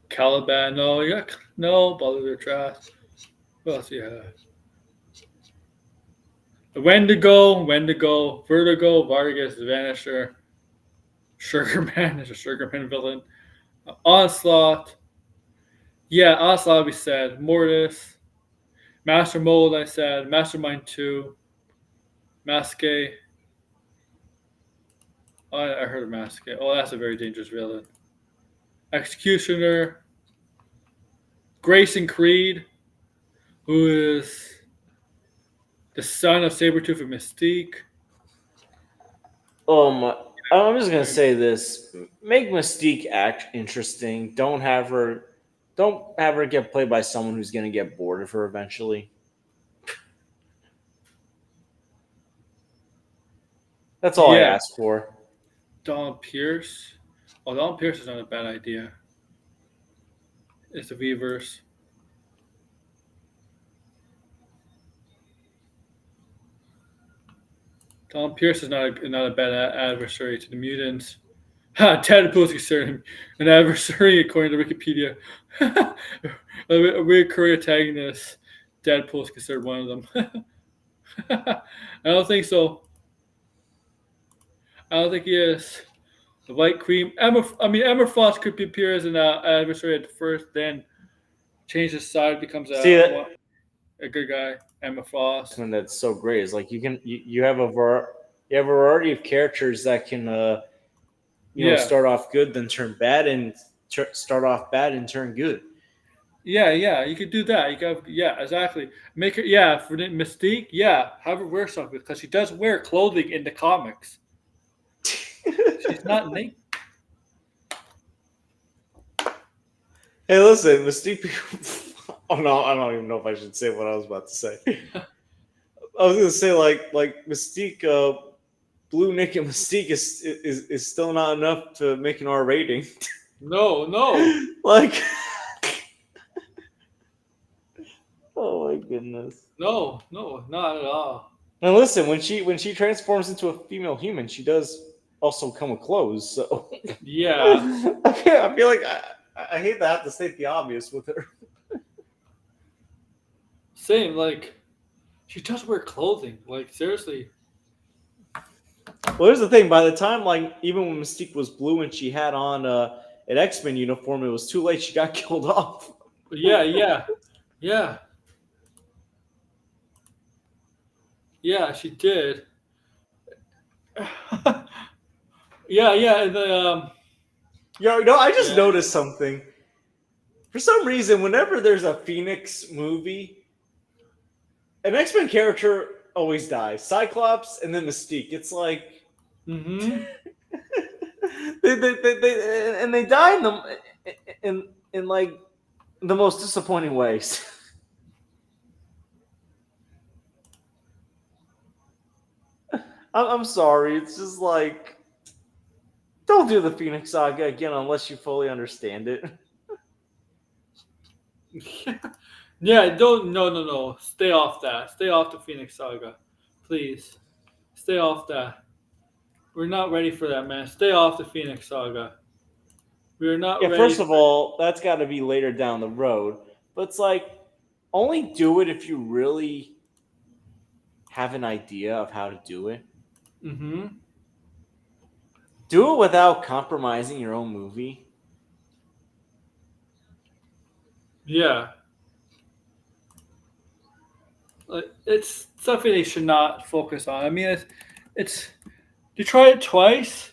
Caliban. No, yeah, no. Bother their trash. Who else do you have? Wendigo, Vertigo, Vargas, Vanisher, Sugarman is a Sugarman villain. Onslaught. Yeah, Onslaught we said. Mortis. Master Mold I said. Mastermind 2. Masque. Oh, I heard of Masque. Oh, that's a very dangerous villain. Executioner. Grayson Creed, who is the son of Sabretooth and Mystique. Um, I'm just gonna say this: make Mystique act interesting. Don't have her get played by someone who's gonna get bored of her eventually. That's all I Yeah, ask for. Don Pierce. Oh, Don Pierce is not a bad idea. It's the Weavers. Don Pierce is not a bad adversary to the mutants. Ha! Deadpool's considered an adversary according to Wikipedia. A recurring antagonist. Deadpool's considered one of them. I don't think so. I don't think he is. The White Queen. Emma Frost could appear as an adversary at first, then change his side, becomes See that? a good guy. Emma Frost. And that's so great. Is like you have you have a variety of characters that can Yeah, start off good then turn bad and start off bad and turn good. yeah. You could do that. You got yeah, exactly. Make her for the Mystique. Yeah, have her wear something because she does wear clothing in the comics. She's not naked. Hey, listen, Mystique. Oh no, I don't even know if I should say what I was about to say. I was gonna say like Mystique, Blue Naked Mystique is still not enough to make an R rating. No, no. Like goodness. No, no, not at all. And listen, when she transforms into a female human, she does also come with clothes. So Yeah, I feel like I hate to have to state the obvious with her. same. Like she does wear clothing. Like seriously. Well, here's the thing: by the time, like, even when Mystique was blue and she had on an X-Men uniform, it was too late. She got killed off. Yeah, yeah, yeah, yeah. She did. Yeah, yeah. And the Yo, I just yeah. noticed something. For some reason, whenever there's a Phoenix movie, an X-Men character always dies. Cyclops and then Mystique. It's like Mm-hmm. and they die in like the most disappointing ways. I'm sorry. It's just like don't do the Phoenix Saga again unless you fully understand it. Yeah. Don't. No, no, no. Stay off that. Stay off the Phoenix Saga, please. Stay off that. We're not ready for that, man. Stay off the Phoenix Saga. We're not Yeah, ready first of for. all, that's got to be later down the road. But it's like only do it if you really have an idea of how to do it. Mm-hmm. Do it without compromising your own movie. Yeah. Like, it's something they should not focus on. I mean, it's you try it twice,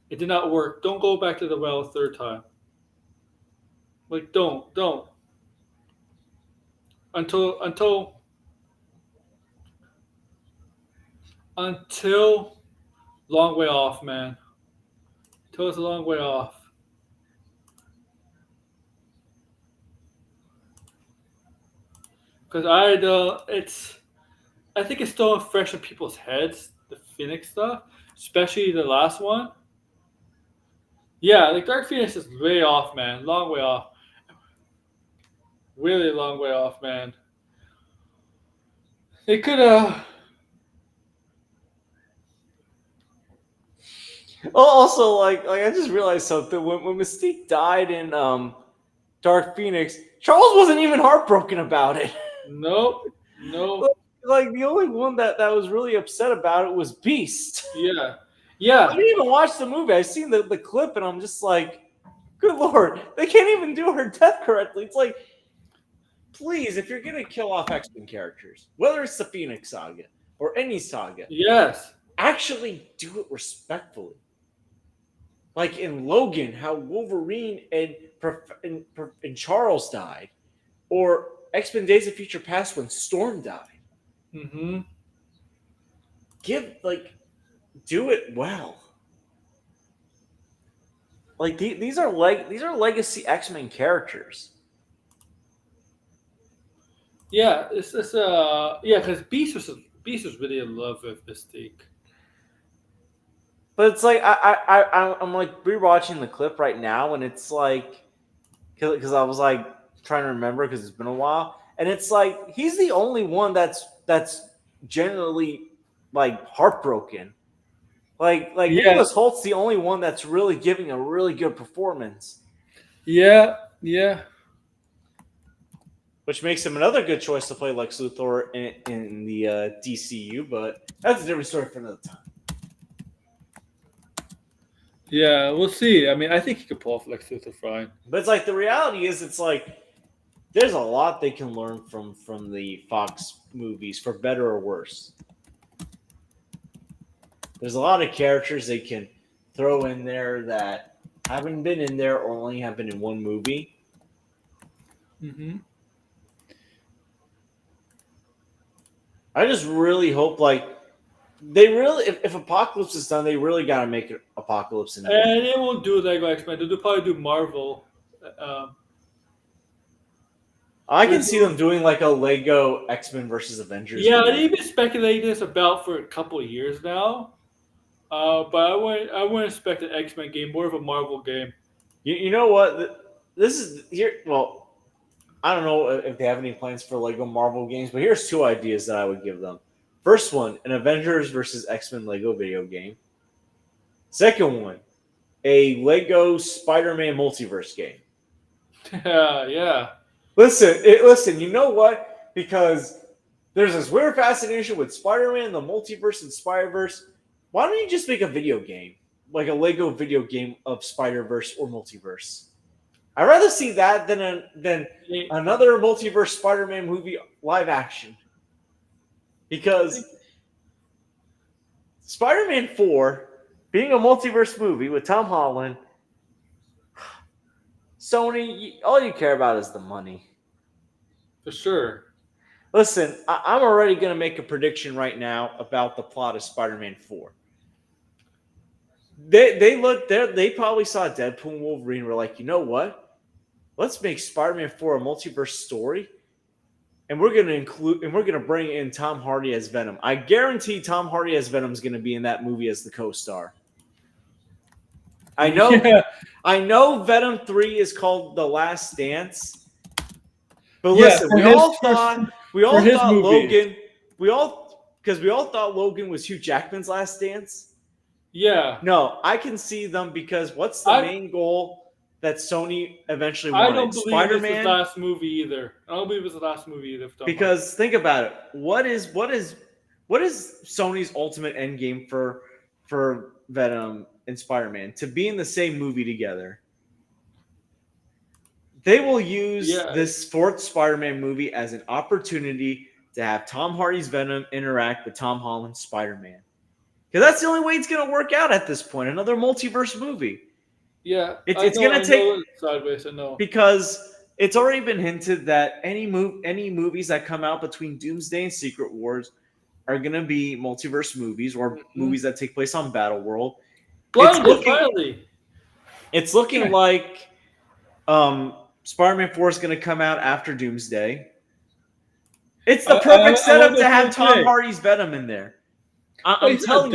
it did not work. Don't go back to the well a third time. Like, don't until long way off, man. Until it's a long way off. Because I don't. It's. I think it's still fresh in people's heads. The Phoenix stuff, especially the last one. Yeah, like Dark Phoenix is way off, man. Long way off. Really long way off, man. They could have. Oh, also, like I just realized something. When Mystique died in Dark Phoenix, Charles wasn't even heartbroken about it. Nope. Nope. Like the only one that was really upset about it was Beast. Yeah. I Yeah. didn't even watch the movie. I seen the clip and I'm just like, good lord, they can't even do her death correctly. It's like, please, if you're gonna kill off X-Men characters, whether it's the Phoenix Saga or any saga, Yes. actually do it respectfully. Like in Logan, how Wolverine and Charles died, or X-Men Days of Future Past when Storm died. Mm-hmm. Do it well. Like these are legacy X-Men characters. Yeah. It's yeah, because Beast was really in love with Mystique. But it's like I'm like rewatching the clip right now, and it's like because I was like trying to remember because it's been a while, and it's like he's the only one that's generally like heartbroken. Like Yeah. Nicholas Holt's the only one that's really giving a really good performance, Yeah. Yeah. which makes him another good choice to play Lex Luthor in the DCU. But that's a different story for another time. Yeah. We'll see. I mean, I think he could pull off Lex Luthor fine. But it's like the reality is, it's like there's a lot they can learn from the Fox movies, for better or worse. There's a lot of characters they can throw in there that haven't been in there or only have been in one movie. Mm-hmm. I just really hope like they really if Apocalypse is done, they really got to make it Apocalypse in. And they won't do Lego X-Men. They'll probably do Marvel. Um, I can see them doing like a Lego X-Men versus Avengers. yeah, movie. they've been speculating this about for a couple of years now. But I wouldn't expect an X-Men game, more of a Marvel game. You know what? This is here. Well, I don't know if they have any plans for Lego Marvel games, but here's 2 ideas that I would give them. First one, an Avengers versus X-Men Lego video game. Second one, a Lego Spider-Man multiverse game. Yeah. Listen. You know what? Because there's this weird fascination with Spider-Man, the multiverse, and Spider-Verse. Why don't you just make a video game, like a Lego video game of Spider-Verse or multiverse? I'd rather see that than another multiverse Spider-Man movie live action. Because Spider-Man 4 being a multiverse movie with Tom Holland, Sony, all you care about is the money. For sure. Listen, I'm already going to make a prediction right now about the plot of Spider-Man 4. They probably saw Deadpool and Wolverine and were like, you know what? Let's make Spider-Man 4 a multiverse story. And we're gonna bring in Tom Hardy as Venom. I guarantee Tom Hardy as Venom is gonna be in that movie as the co-star. I know Yeah. I know Venom 3 is called The Last Dance. But Yeah, listen, for we his all first- thought movie. Logan was Hugh Jackman's Last Dance. Yeah. No, I can see them because what's the main goal that Sony eventually I wanted? don't believe Spider-Man. it's his last movie either. I don't believe it's the last movie either. Because think about it. What is Sony's ultimate end game for Venom and Spider-Man? To be in the same movie together. They will use this 4th Spider-Man movie as an opportunity to have Tom Hardy's Venom interact with Tom Holland's Spider-Man. Because that's the only way it's going to work out at this point. Another multiverse movie. Yeah, it's going to take sideways. I know, because it's already been hinted that any movies that come out between Doomsday and Secret Wars are going to be multiverse movies or movies that take place on Battleworld. It's looking like Spider-Man 4 is going to come out after Doomsday. It's the perfect setup to have Tom Hardy's Venom in there. I'm telling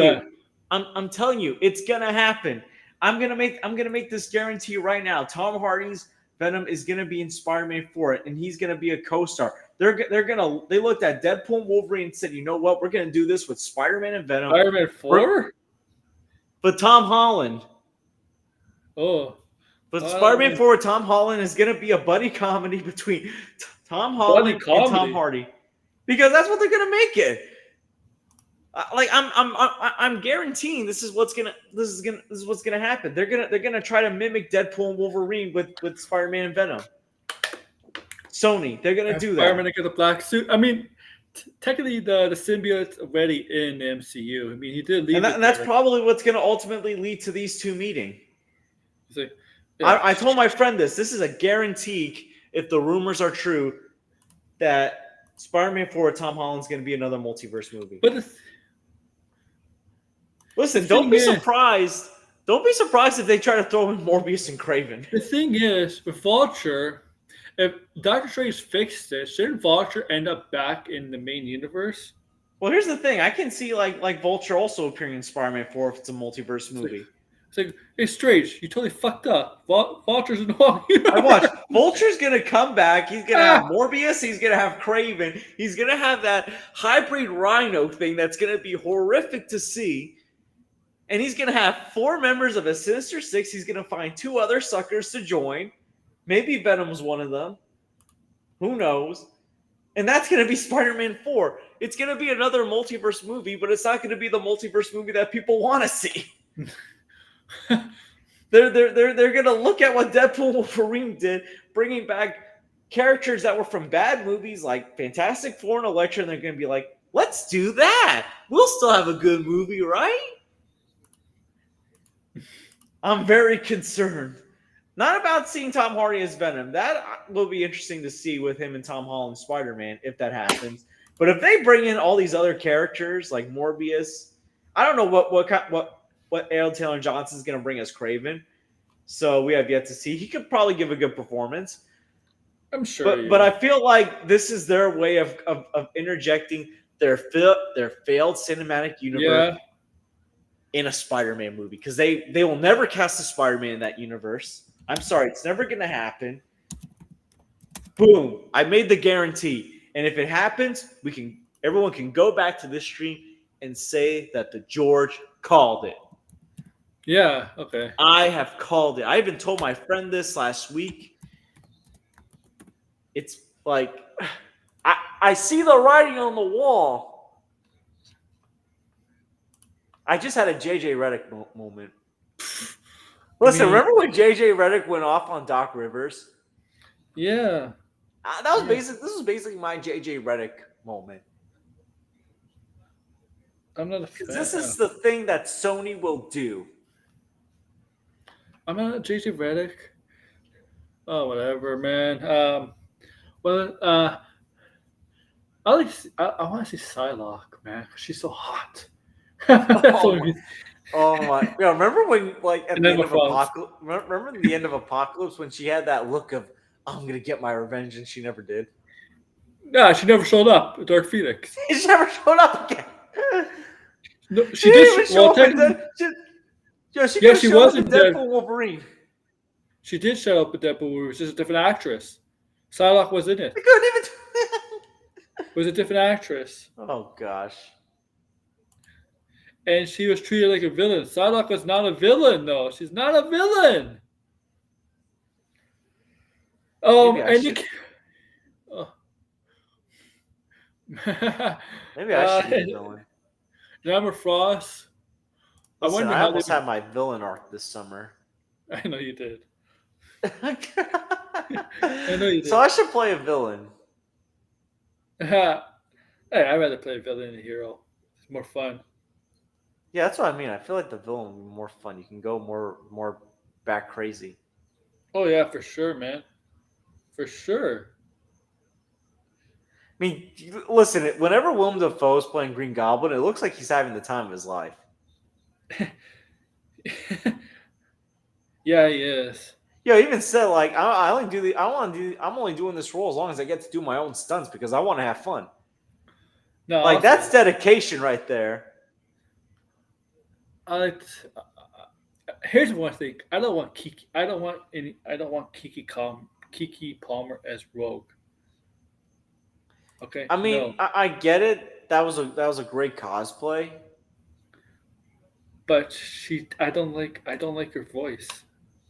you, it's going to happen. I'm gonna make this guarantee right now. Tom Hardy's Venom is gonna be in Spider-Man 4, and he's gonna be a co-star. They looked at Deadpool and Wolverine and said, you know what, we're gonna do this with Spider-Man and Venom. Spider-Man 4? But Tom Holland. Oh. But Spider-Man 4 with Tom Holland is gonna be a buddy comedy between Tom Holland and Tom Hardy. Because that's what they're gonna make it. I'm guaranteeing this is what's gonna happen. They're gonna try to mimic Deadpool and Wolverine with Spider-Man and Venom. Sony, they're gonna do that. Spider-Man get the black suit. I mean, technically the symbiote's already in the MCU. I mean, he did leave, and that's probably what's gonna ultimately lead to these two meeting. Like, I told my friend this. This is a guarantee if the rumors are true that Spider-Man 4 with Tom Holland's gonna be another multiverse movie. But listen, don't be surprised. Don't be surprised if they try to throw in Morbius and Kraven. The thing is, with Vulture, if Doctor Strange fixed it, shouldn't Vulture end up back in the main universe? Well, here's the thing. I can see like Vulture also appearing in Spider-Man 4 if it's a multiverse movie. It's like, hey, Strange, you totally fucked up. Vulture's in the wrong universe. I watch. Vulture's gonna come back. He's gonna have Morbius. He's gonna have Kraven. He's gonna have that hybrid Rhino thing that's gonna be horrific to see. And he's going to have 4 members of a Sinister Six. He's going to find 2 other suckers to join. Maybe Venom's one of them. Who knows? And that's going to be Spider-Man 4. It's going to be another multiverse movie, but it's not going to be the multiverse movie that people want to see. They're going to look at what Deadpool and Wolverine did, bringing back characters that were from bad movies like Fantastic Four and Elektra, and they're going to be like, let's do that. We'll still have a good movie, right? I'm very concerned. Not about seeing Tom Hardy as Venom. That will be interesting to see with him and Tom Holland Spider-Man if that happens. But if they bring in all these other characters like Morbius, I don't know what Aaron Taylor Johnson is going to bring as Kraven. So we have yet to see. He could probably give a good performance. I'm sure. But I feel like this is their way of interjecting their failed cinematic universe. Yeah. In a Spider-Man movie, because they will never cast a Spider-Man in that universe. I'm sorry, it's never going to happen. boom, I made the guarantee. And if it happens, everyone can go back to this stream and say that the George called it. Yeah. Okay. I have called it. I even told my friend this last week. It's like I see the writing on the wall. I just had a JJ Redick moment. Listen, remember when JJ Redick went off on Doc Rivers? Yeah. That was This was basically my JJ Redick moment. I'm not a fan. This is the thing that Sony will do. I'm not a JJ Redick. Oh, whatever, man. I want to see Psylocke, man. 'Cause she's so hot. Oh my! Yeah, remember when, like, at And the then end of my phones. Apocalypse? Remember the end of Apocalypse when she had that look of, "I'm gonna get my revenge," and she never did. Yeah, she never showed up. Dark Phoenix. She never showed up again. No, she She did. didn't even show up in She was in Deadpool Wolverine. She did show up in Deadpool. It was just a different actress. Psylocke was in it. They couldn't even do that. It was a different actress, Oh gosh. and she was treated like a villain. Psylocke was not a villain, though. She's not a villain. Maybe I And should- Maybe I should be villain. Emma Frost. Listen, wonder I how almost they- had my villain arc this summer. I know you did. I know you did. So I should play a villain. Hey, I'd rather play a villain than a hero. It's more fun. Yeah, that's what I mean. I feel like the villain would be more fun. You can go more back crazy. Oh yeah, for sure, man. For sure. I mean, listen, whenever Willem Dafoe is playing Green Goblin, it looks like he's having the time of his life. Yeah, he is. Yeah, he even said, like, I'm only doing this role as long as I get to do my own stunts because I want to have fun. No, Like, that's dedication right there. Here's one thing. I don't want Kiki Palmer as Rogue. Okay. I mean, no. I get it. That was a great cosplay. But I don't like her voice.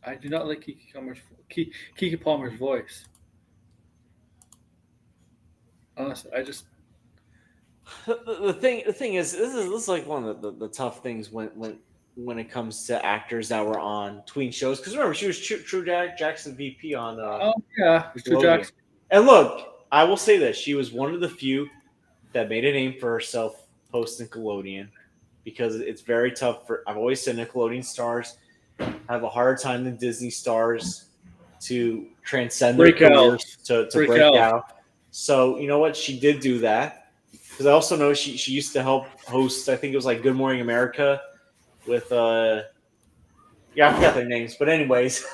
I do not like Kiki Palmer's voice. Honestly, I just The thing is, this is like one of the tough things when it comes to actors that were on tween shows. Because remember, she was True Jackson VP on. True Jackson. And look, I will say this: she was one of the few that made a name for herself post Nickelodeon, because it's very tough for. I've always said Nickelodeon stars have a harder time than Disney stars to transcend their careers to break out. So you know what? She did do that. Because I also know she used to help host, I think it was like Good Morning America with I forgot their names, but anyways,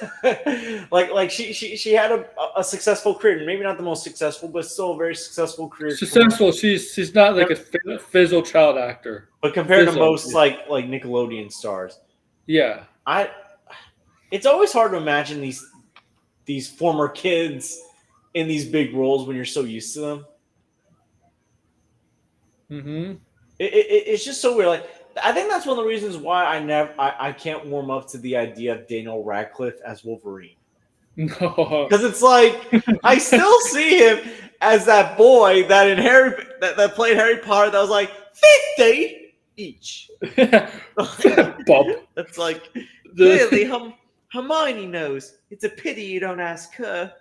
like she had a successful career, maybe not the most successful, but still a very successful career. Successful. She's not like a fizzle child actor, but compared to most like Nickelodeon stars, yeah, it's always hard to imagine these former kids in these big roles when you're so used to them. Mm-hmm. It's just so weird. Like, I think that's one of the reasons why I can't warm up to the idea of Daniel Radcliffe as Wolverine. No, Because it's like I still see him as that boy that that played Harry Potter. That was like 50 each. Bob. That's like clearly Hermione knows. It's a pity you don't ask her.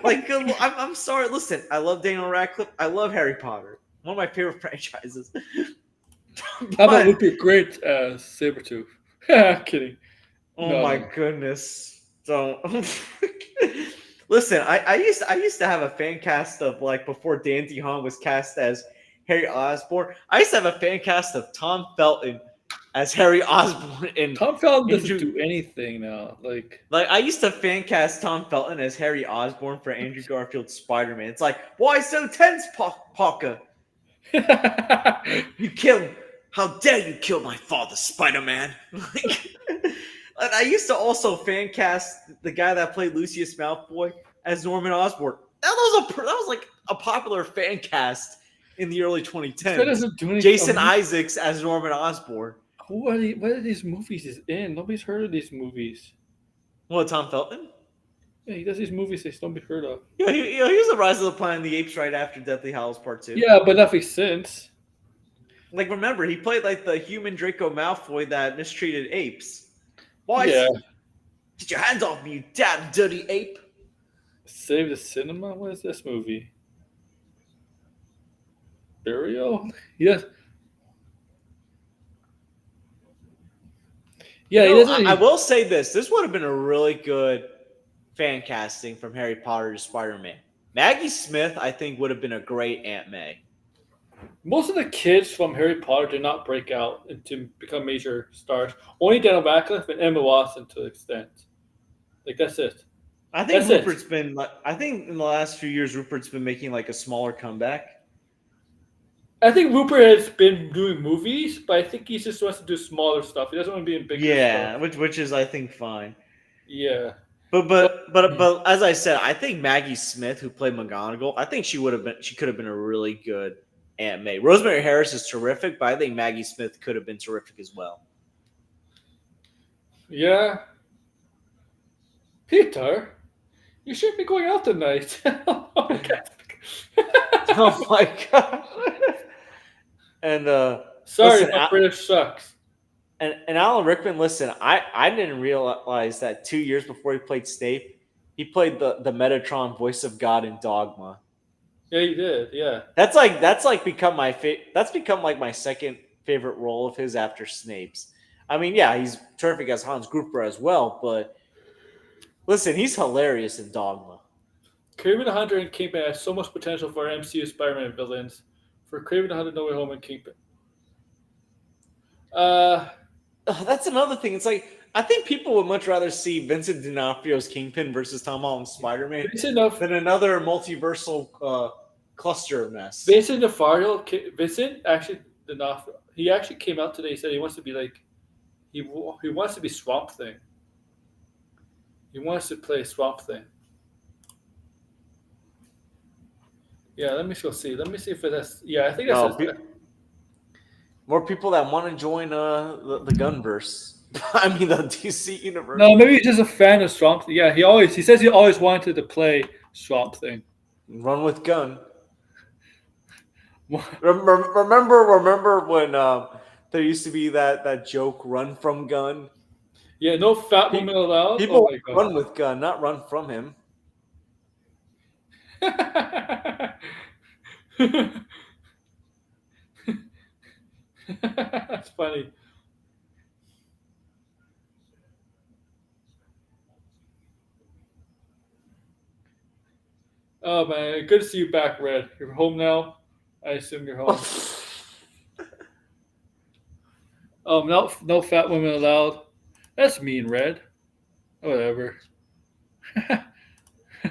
Like, I'm sorry. Listen, I love Daniel Radcliffe. I love Harry Potter. One of my favorite franchises. How about Rupert Grint as Sabretooth? Kidding. Oh No. my goodness. Don't. Listen, I used to have a fan cast of, like, before Dan DeHaan was cast as Harry Osborn. I used to have a fan cast of Tom Felton as Harry Osborn. And Tom Felton doesn't do anything now. Like I used to fan cast Tom Felton as Harry Osborn for Andrew Garfield's Spider-Man. It's like, why so tense, Parker? You killed. How dare you kill my father, Spider-Man? And I used to also fan cast the guy that played Lucius Malfoy as Norman Osborn. That was like a popular fan cast in the early This guy 2010s. doesn't do anything. Jason Isaacs as Norman Osborn. What are these movies he's in? Nobody's heard of these movies. What, Tom Felton? Yeah, he does these movies they don't be heard of. Yeah, he was the Rise of the Planet of the Apes right after Deathly Hallows Part 2. Yeah, but nothing since. Like, remember, he played like the human Draco Malfoy that mistreated apes. Boys, Yeah. get your hands off me, you damn dirty ape. Save the Cinema? What is this movie? Burial? Yes. Yeah, You he know, doesn't. I will say this. This would have been a really good fan casting from Harry Potter to Spider-Man. Maggie Smith, I think, would have been a great Aunt May. Most of the kids from Harry Potter did not break out and to become major stars. Only Daniel Radcliffe and Emma Watson to an extent. Like, that's it. I think That's it. Rupert's been. I think in the last few years, Rupert's been making like a smaller comeback. I think Rupert has been doing movies, but I think he just wants to do smaller stuff. He doesn't want to be in bigger Yeah, stuff. which is I think fine. Yeah. But as I said, I think Maggie Smith, who played McGonagall, I think she could have been a really good Aunt May. Rosemary Harris is terrific, but I think Maggie Smith could have been terrific as well. Yeah. Peter, you should be going out tonight. Okay. Oh my god! And Sorry, listen, my British sucks. and Alan Rickman, listen, I didn't realize that 2 years before he played Snape, he played the Metatron voice of God in Dogma. Yeah, he did. Yeah. That's become that's become like my second favorite role of his after Snape's. I mean, yeah, he's terrific as Hans Gruber as well, but listen, he's hilarious in Dogma. Kraven the Hunter and Kingpin has so much potential for MCU Spider-Man villains. For Kraven the Hunter, No Way Home, and Kingpin. That's another thing. It's like I think people would much rather see Vincent D'Onofrio's Kingpin versus Tom Holland's Spider-Man than another multiversal cluster mess. Vincent D'Onofrio, he actually came out today. He said he wants to be like, he wants to be Swamp Thing. He wants to play Swamp Thing. Yeah, let me go see. Let me see if that's. Yeah, I think that's. More people that want to join the Gunverse. I mean the DC universe. No, maybe he's just a fan of Swamp Thing. Yeah, he says he always wanted to play Swamp Thing. Run with Gun. remember when there used to be that joke, run from Gun? Yeah, no fat women allowed. People run with Gun, not run from him. That's funny. Oh man, good to see you back, Red. You're home now. I assume you're home. No fat women allowed. That's mean, Red. Whatever.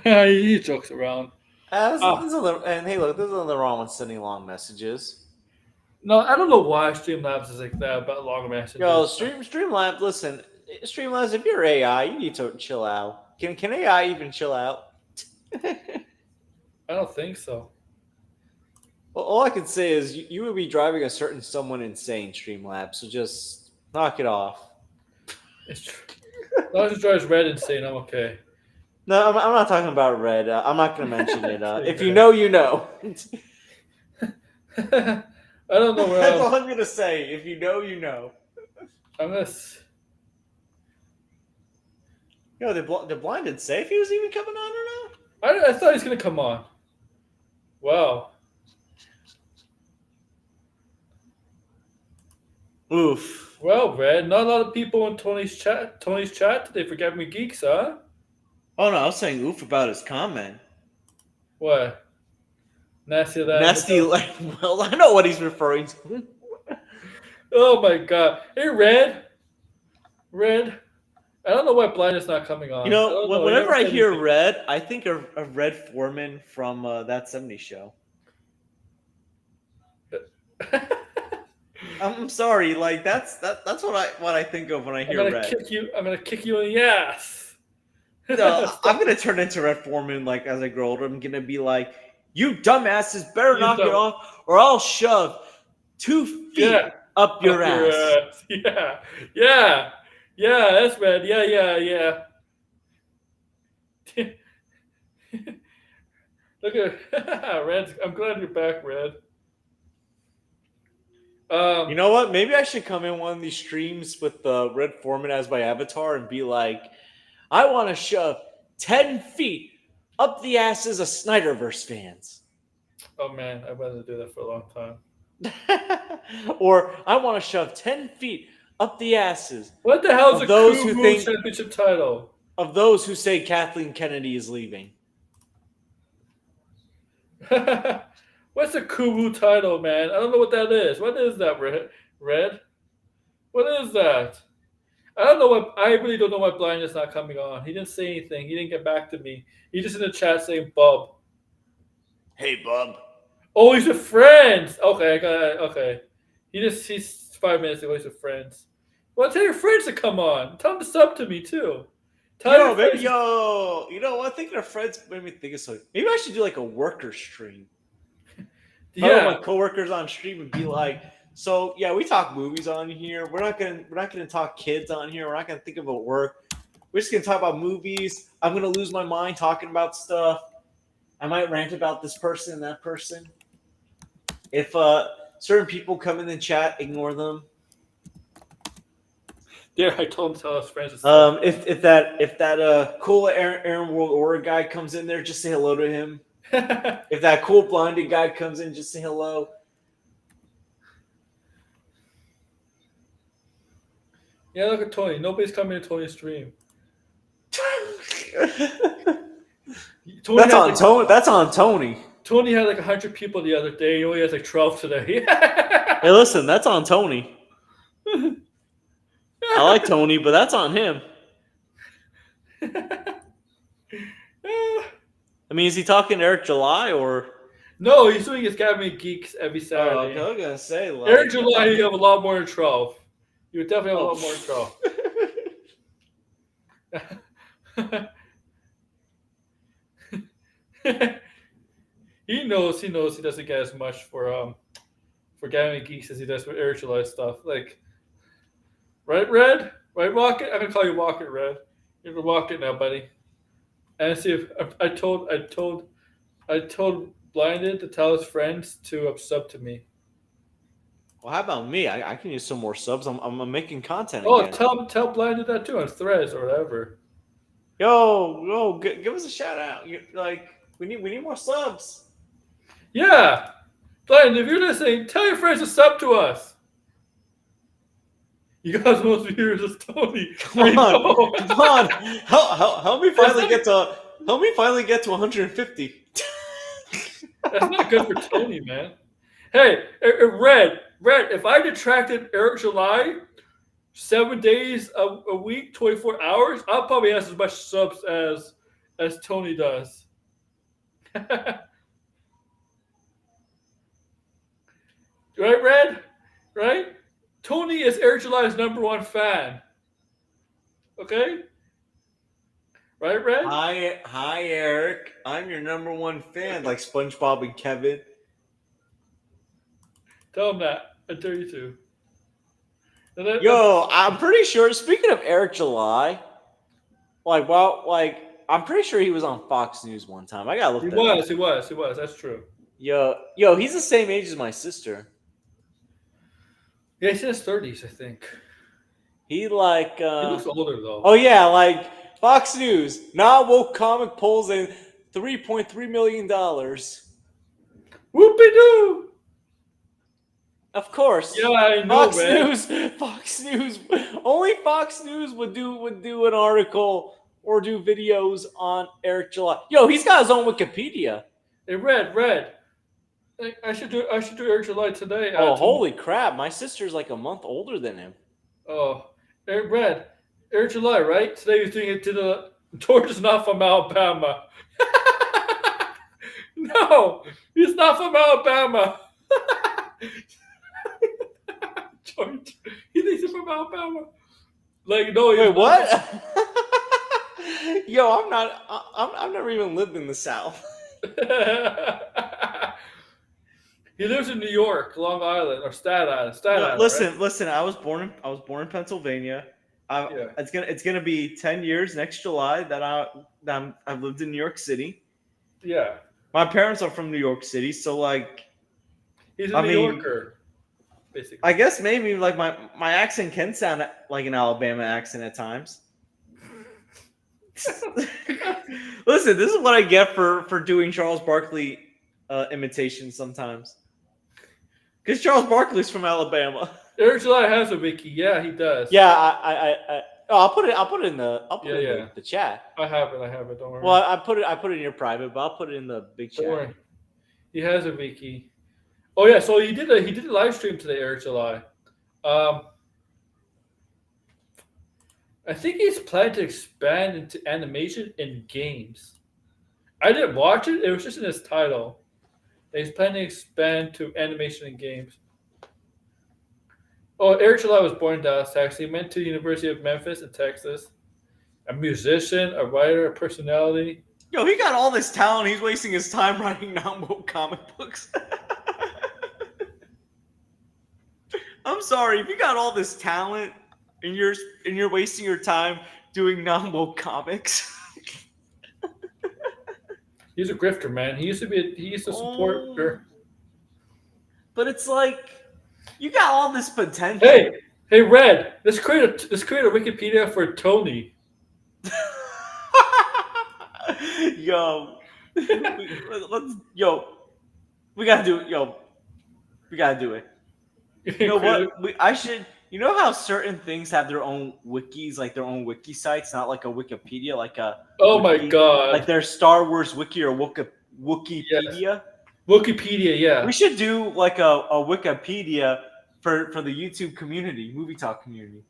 He jokes around. And hey, look, there's nothing wrong with sending long messages. No, I don't know why Streamlabs is like that about long messages. Yo, Streamlabs, listen, Streamlabs, if you're AI, you need to chill out. Can AI even chill out? I don't think so. Well, all I can say is you would be driving a certain someone insane, Streamlabs, so just knock it off. It's true. As long as it drives Red insane, I'm okay. No, I'm not talking about Red. I'm not going to mention it. If you know, you know. I don't know where That's all I'm going to say. If you know, you know. I'm gonna. Yo, the blind didn't say if he was even coming on or I thought he was gonna come on. Wow. Oof. Well, Red, not a lot of people in Tony's chat today for Gavin Me Geeks, huh? Oh no, I was saying oof about his comment. What? Nasty that. Nasty. Well, I know what he's referring to. Oh my god! Hey, Red. I don't know why Blind is not coming on. You know, whenever I hear Red, I think of Red Foreman from That 70s Show. I'm sorry, like that's what I think of when I hear Red. I'm gonna kick you in the ass. No, I'm gonna turn into Red Foreman. Like as I grow older, I'm gonna be like, "You dumbasses, better You knock it dumb- off, or I'll shove 2 feet Yeah, up your up your ass." ass. Yeah, yeah, yeah. That's red. Yeah, yeah, yeah. Look at Red. I'm glad you're back, Red. You know what? Maybe I should come in one of these streams with Red Foreman as my avatar and be like, "I want to shove 10 feet up the asses of Snyderverse fans." Oh man, I wanted to do that for a long time. Or I want to shove 10 feet up the asses What the hell is of a those who Kubu think championship title? of those who say Kathleen Kennedy is leaving. What's a Kubu title, man? I don't know what that is. What is that, Red? What is that? I don't know what. I really don't know why Blind is not coming on. He didn't say anything. He didn't get back to me. He's just in the chat saying "Bub." Hey, bub. Oh, he's with friends. Okay, I got it. Okay. He's 5 minutes ago. He's with friends. Well, tell your friends to come on. Tell them to sub to me too. Tell Yo, your maybe, friends. yo, you know what? Thinking of friends made me think of something. Maybe I should do like a worker stream. Yeah. My coworkers on stream and be like, "So yeah, we talk movies on here. We're not gonna talk kids on here. We're not gonna think about work. We're just gonna talk about movies. I'm gonna lose my mind talking about stuff. I might rant about this person and that person. If certain people come in the chat, ignore them. Yeah, I told him to tell his friends to sub. If that cool Aaron World Order guy comes in there, just say hello to him. If that cool blinded guy comes in, just say hello." Yeah, look at Tony. Nobody's coming to Tony's stream. Tony That's had on like, Tony. That's on Tony. Tony had like 100 people the other day. He only has like 12 today. Hey, listen, that's on Tony. I like Tony, but that's on him. I mean, is he talking to Eric July or? No, he's doing his Gathering Geeks every Saturday. I was gonna say, like, Eric July, you have a lot more than 12. You would definitely have a lot more than 12. He knows he doesn't get as much for Gathering Geeks as he does for Eric July stuff. Like, right, Red? Right, Rocket? I'm gonna call you Rocket, Red. You're gonna walk it now, buddy. And see if I told Blinded to tell his friends to sub to me. Well, how about me? I can use some more subs. I'm making content Oh, again. tell Blinded that too on Threads or whatever. Yo, give us a shout out. We need more subs. Yeah, Blinded, if you're listening, tell your friends to sub to us. You guys are most viewers as Tony. Come on. Help me finally get to 150. That's not good for Tony, man. Hey, Red, if I detracted Eric July 7 days a week, 24 hours, I'll probably have as much subs as Tony does. Right, Red? Right? Tony is Eric July's #1 fan. Okay? Right, Red? Hi, Eric. I'm your #1 fan, like SpongeBob and Kevin. Tell him that. I dare you to. Yo, I'm pretty sure. Speaking of Eric July, I'm pretty sure he was on Fox News one time. I gotta look. He was. That's true. Yo, he's the same age as my sister. Yeah, he's in his 30s, I think. He he looks older though. Oh yeah, like Fox News, not woke comic polls and $3.3 million. Whoopie doo! Of course. Yeah, I know, Fox News. Only Fox News would do an article or do videos on Eric July. Yo, he's got his own Wikipedia. Hey, Red. I should do Eric July today. Oh, holy crap! My sister's like a month older than him. Oh, Red. Eric July, right? Today he's doing it to the George is not from Alabama. No, he's not from Alabama. George, he thinks he's from Alabama. Like, no, Wait, what? Yo, I'm not. I've never even lived in the South. He lives in New York, Long Island, or Staten Island. Staten Island, right? Listen. I was born in Pennsylvania. Yeah. It's gonna be 10 years next July that I've lived in New York City. Yeah. My parents are from New York City, so like, He's a I New mean, Yorker, basically. I guess maybe like my accent can sound like an Alabama accent at times. Listen, this is what I get for doing Charles Barkley imitations sometimes. Because Charles Barkley's from Alabama. Eric July has a wiki. Yeah, he does. Yeah, oh, I'll put it in the the chat. I have it. Don't worry. Well, I put it in your private, but I'll put it in the big Don't chat. worry. He has a wiki. Oh yeah, so he did a live stream today, Eric July. I think he's planning to expand into animation in games. I didn't watch it. It was just in his title. He's planning to expand to animation in games. Oh, Eric July was born in Dallas, Texas. He went to the University of Memphis in Texas. A musician, a writer, a personality. Yo, he got all this talent. He's wasting his time writing non-woke comic books. I'm sorry, if you got all this talent and you're wasting your time doing non-woke comics. He's a grifter, man. He used to support her. But it's like, you got all this potential. Hey, Red. Let's create a Wikipedia for Tony. Yo, we gotta do it. We gotta do it. You know what? I should. You know how certain things have their own wikis, like their own wiki sites, not like a Wikipedia, like a. Oh wiki, my god! Like their Star Wars wiki or Wikipedia. Yes. Wikipedia, yeah. We should do like a Wikipedia for the YouTube community, movie talk community.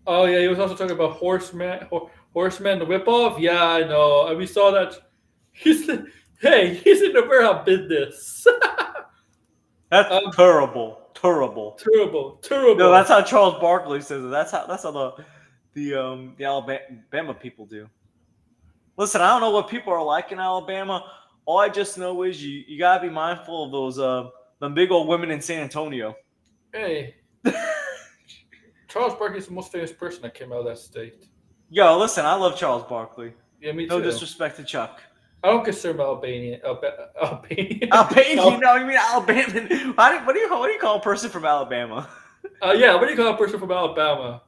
Oh yeah, he was also talking about Horseman, the Whip-Off. Yeah, I know. And we saw that. He's in the warehouse business. That's terrible. Terrible. No, that's how Charles Barkley says it. That's how the Alabama people do. Listen, I don't know what people are like in Alabama. All I just know is you gotta be mindful of those them big old women in San Antonio. Hey, Charles Barkley's the most famous person that came out of that state. Yo, listen, I love Charles Barkley. Yeah, me too. No disrespect to Chuck. I don't consider him Albanian. Albanian. No, you mean Alabama? What do you call a person from Alabama? Yeah, what do you call a person from Alabama?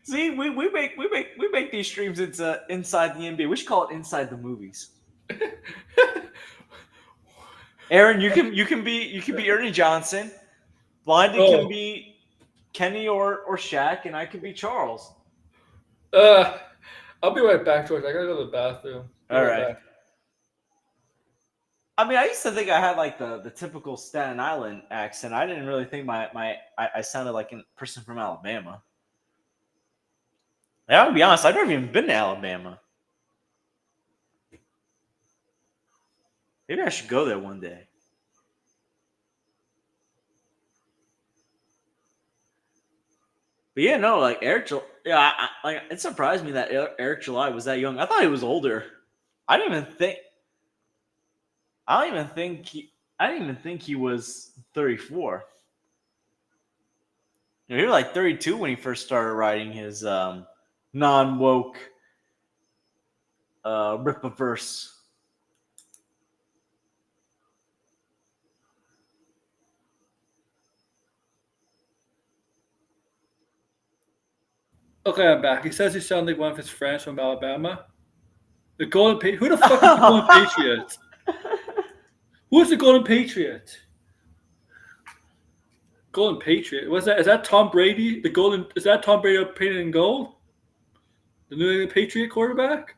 See, we make these streams inside the NBA. We should call it inside the movies. Aaron, you can be Ernie Johnson. Blinded can be Kenny or Shaq, and I can be Charles. I'll be right back, George. I gotta go to the bathroom. All right. I mean, I used to think I had like the typical Staten Island accent. I didn't really think I sounded like a person from Alabama. I gotta be honest, I've never even been to Alabama. Maybe I should go there one day. But yeah, no, like Eric, it surprised me that Eric July was that young. I thought he was older. I didn't even think he was 34. You know, he was like 32 when he first started writing his non-woke rip of verse. Okay, I'm back. He says he sounds like one of his friends from Alabama. The Golden Patriot. Who the fuck is the Golden Patriot? Who is the Golden Patriot? Golden Patriot. Is that Tom Brady? Is that Tom Brady painted in gold? The New England Patriot quarterback?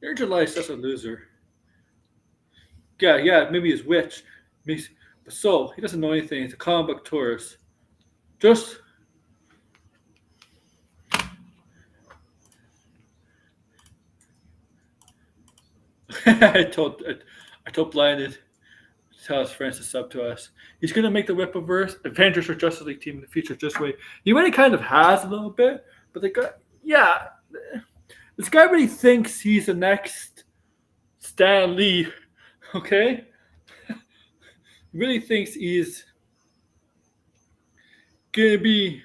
Aaron July is such a loser. Yeah, maybe he's rich. But so, he doesn't know anything. He's a comic book tourist. Just... I told Blinded tell his friends to sub to us. He's gonna make the Whippoverse Avengers or Justice League team in the future this way. He already kind of has a little bit, but the guy, yeah, this guy really thinks he's the next Stan Lee. Okay, he really thinks gonna be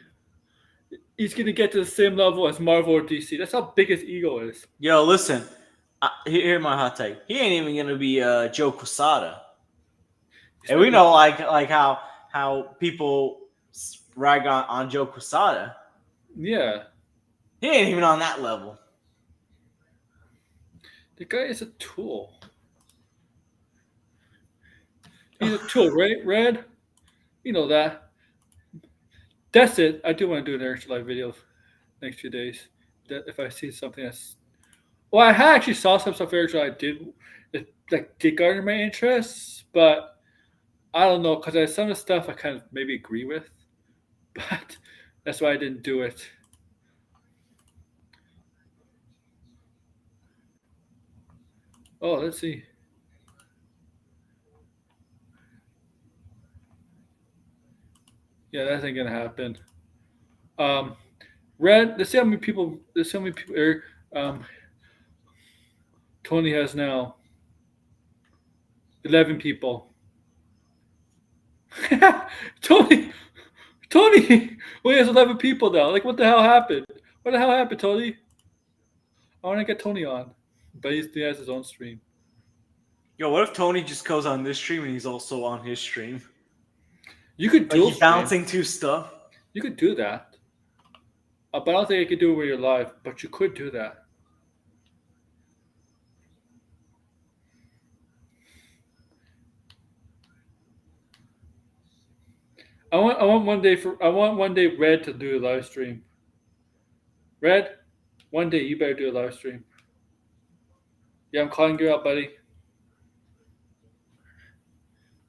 he's gonna get to the same level as Marvel or DC. That's how big his ego is. Yo, listen. Here's my hot take. He ain't even gonna be Joe Quesada, and we know like how people rag on Joe Quesada. Yeah, He ain't even on that level. the guy is a tool. He's a tool, right, Red? You know that. That's it. I do want to do an extra live video next few days. That if I see something that's well, I actually saw some stuff there that I did that did garner my interest, but I don't know because there's some of the stuff I kind of maybe agree with, but that's why I didn't do it. Oh, let's see. Yeah, that ain't gonna happen. Um, Red. Let's see how many people. Let's see how many people. Tony has now 11 people. Tony, Tony, well, he has 11 people now. Like, what the hell happened? What the hell happened, Tony? I want to get Tony on, but he has his own stream. Yo, what if Tony just goes on this stream and he's also on his stream? You could Like dual he's stream. balancing two stuff. You could do that, but I don't think I could do it where you're live. But you could do that. I want one day Red to do a live stream. Red, one day you better do a live stream. Yeah, I'm calling you out, buddy.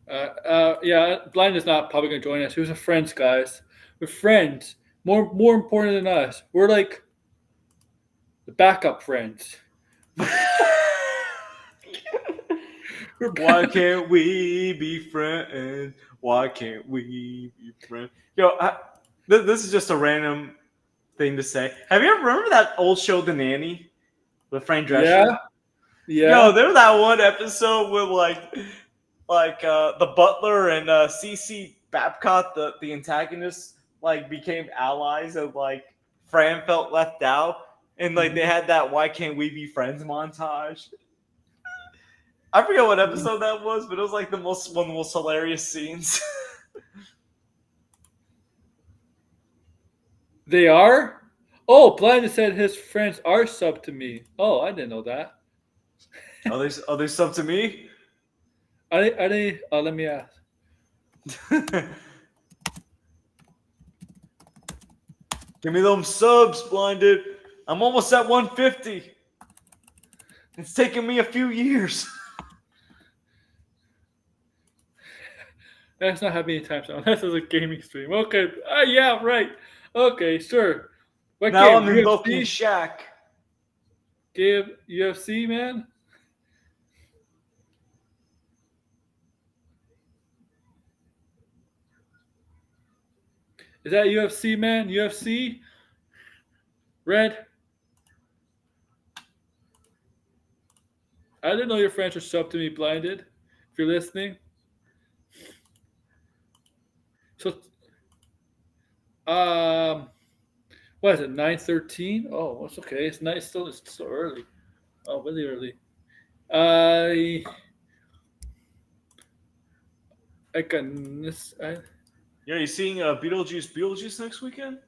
Yeah, Blind is not probably gonna join us. He was a friends, guys. We're friends. More important than us. We're like the backup friends. Why can't we be friends? Why can't we be friends? Yo, this is just a random thing to say. Have you ever remember that old show, The Nanny, with Frank Drescher? Yeah. Yo, there was that one episode with the butler and CC Babcock, the antagonist, like became allies, and like Fran felt left out, and like they had that "Why can't we be friends" montage. I forget what episode that was, but it was like one of the most hilarious scenes. They are? Oh, Blind said his friends are sub to me. Oh, I didn't know that. Are they sub to me? Are they? Oh, let me ask. Give me them subs, Blinded. I'm almost at 150. It's taken me a few years. That's not happening anytime soon. This is a gaming stream. Okay. Yeah, right. Okay, sure. What Now game? I'm invoking UFC? Shaq. Game UFC, man? Is that UFC, man? UFC? Red? I didn't know your friends were sub to me, Blinded. If you're listening. So, what is it? 9:13? Oh, it's okay. It's nice. It's still early. Oh, really early. I can this. Yeah, you seeing Beetlejuice next weekend?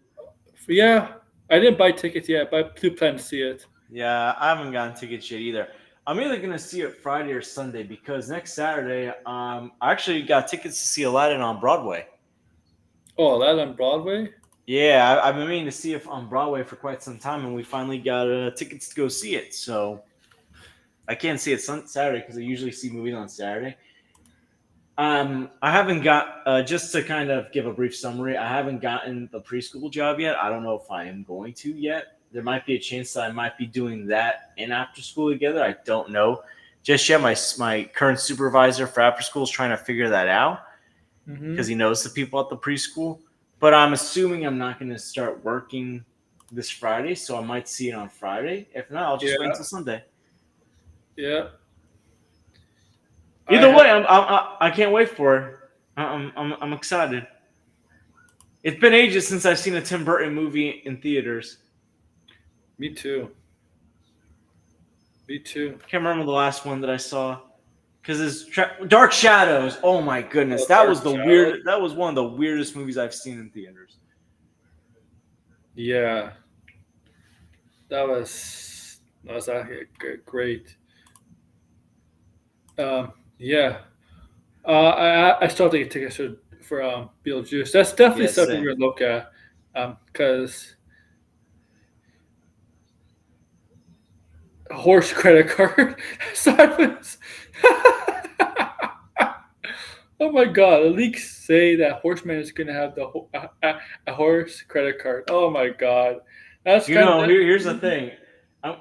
Yeah, I didn't buy tickets yet, but I do plan to see it. Yeah, I haven't gotten tickets yet either. I'm either gonna see it Friday or Sunday because next Saturday, I actually got tickets to see Aladdin on Broadway. Oh, that on Broadway? Yeah, I've been meaning to see it on Broadway for quite some time, and we finally got tickets to go see it. So I can't see it Saturday because I usually see movies on Saturday. I haven't got just to kind of give a brief summary. I haven't gotten the preschool job yet. I don't know if I am going to yet. There might be a chance that I might be doing that and after school together. I don't know just yet. My current supervisor for after school is trying to figure that out because he knows the people at the preschool. But I'm assuming I'm not going to start working this Friday, so I might see it on Friday. If not, I'll just wait Yeah. until Sunday. Yeah. Either way, I can't wait for it. I'm excited. It's been ages since I've seen a Tim Burton movie in theaters. Me too. Me too. Can't remember the last one that I saw because it's Dark Shadows. Oh my goodness, Oh, that Dark was the Shadows. weird. That was one of the weirdest movies I've seen in theaters. Yeah. That was actually great. Yeah. I still think tickets for Beetlejuice. That's definitely Yeah, something same. we're gonna look at. Because horse credit card. Silence. Oh my god! The leaks say that Horseman is gonna have a horse credit card. Oh my god, that's You kind know, of here's the thing.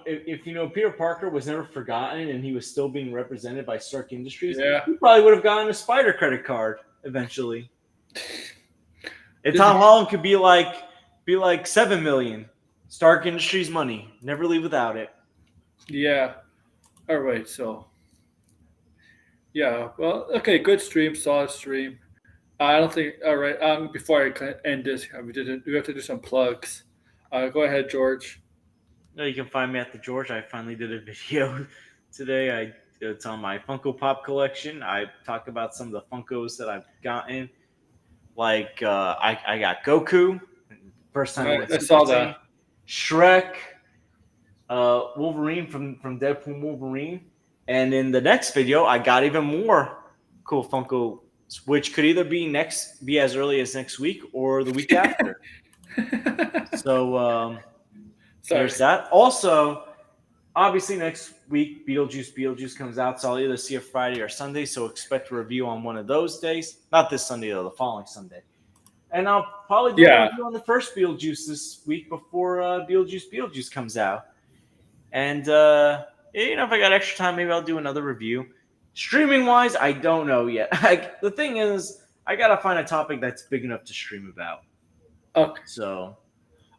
If you know Peter Parker was never forgotten and he was still being represented by Stark Industries, yeah. he probably would have gotten a Spider credit card eventually. And This Tom is- Holland could be like 7 million. Stark Industries money. Never leave without it. Yeah. All right. So yeah. Well, okay. Good stream. Solid stream. I don't think. All right. Before I end this, we have to do some plugs. Go ahead, George. No, you can find me at the George. I finally did a video today. It's on my Funko Pop collection. I talk about some of the Funkos that I've gotten. Like I got Goku. First time I went I Super saw Saiyan. that. Shrek. Wolverine from Deadpool Wolverine. And in the next video, I got even more cool Funko, which could either be as early as next week or the week after. So Sorry. there's that. Also, obviously next week Beetlejuice comes out, so I'll either see it Friday or Sunday. So expect a review on one of those days. Not this Sunday though, the following Sunday. And I'll probably do a review on the first Beetlejuice this week before Beetlejuice comes out. And if I got extra time, maybe I'll do another review. Streaming wise, I don't know yet. The thing is, I gotta find a topic that's big enough to stream about. Okay. So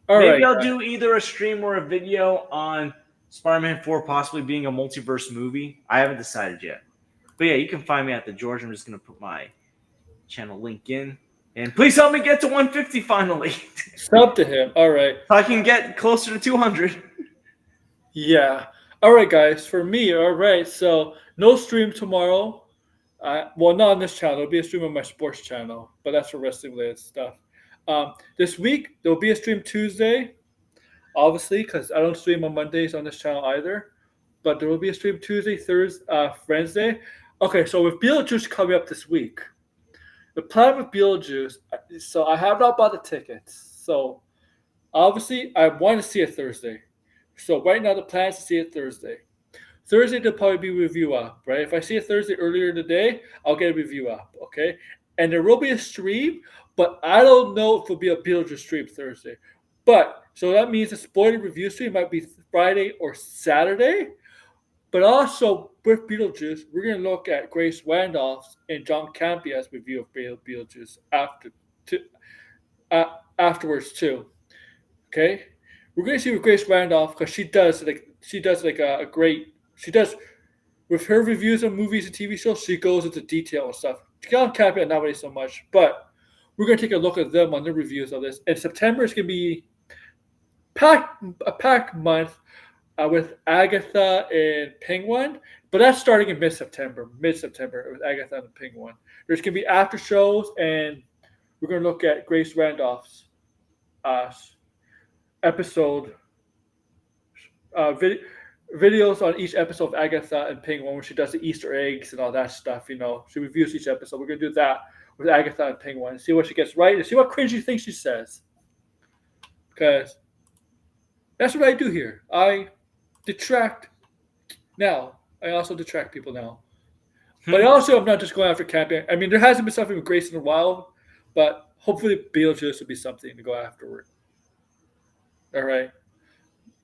All maybe right. I'll do either a stream or a video on Spider-Man 4 possibly being a multiverse movie. I haven't decided yet. But yeah, you can find me at the George. I'm just gonna put my channel link in. And please help me get to 150 finally. Sub to him. All right. So I can get closer to 200. Yeah. All right, guys. For me, all right. So no stream tomorrow. Well, not on this channel. There'll be a stream on my sports channel, but that's for wrestling related stuff. This week there'll be a stream Tuesday, obviously, because I don't stream on Mondays on this channel either. But there will be a stream Tuesday, Thursday, Wednesday. Okay, so with Beetlejuice coming up this week, the plan with Beetlejuice. So I have not bought the tickets. So obviously, I want to see it Thursday. So right now the plan is to see it Thursday. Thursday there'll probably be review up, right? If I see it Thursday earlier in the day, I'll get a review up, okay? And there will be a stream, but I don't know if it'll be a Beetlejuice stream Thursday. But so that means the spoiler review stream might be Friday or Saturday. But also with Beetlejuice, we're gonna look at Grace Randolph's and John Campia's review of Beetlejuice afterwards too. Okay, we're gonna see with Grace Randolph because she does a great with her reviews of movies and TV shows. She goes into detail and stuff. John Campia not really so much, but we're gonna take a look at them on their reviews of this. And September is gonna be a packed month with Agatha and Penguin, but that's starting in mid-September with Agatha and Penguin. There's gonna be after shows, and we're gonna look at Grace Randolph's episode videos on each episode of Agatha and Penguin when she does the Easter eggs and all that stuff. She reviews each episode. We're gonna do that with Agatha and Penguin, see what she gets right and see what cringy things she says. Because that's what I do here. I detract now. I also detract people now. But also, I'm not just going after camping. I mean, there hasn't been something with Grace in a while, but hopefully Beetlejuice will be something to go afterward. All right.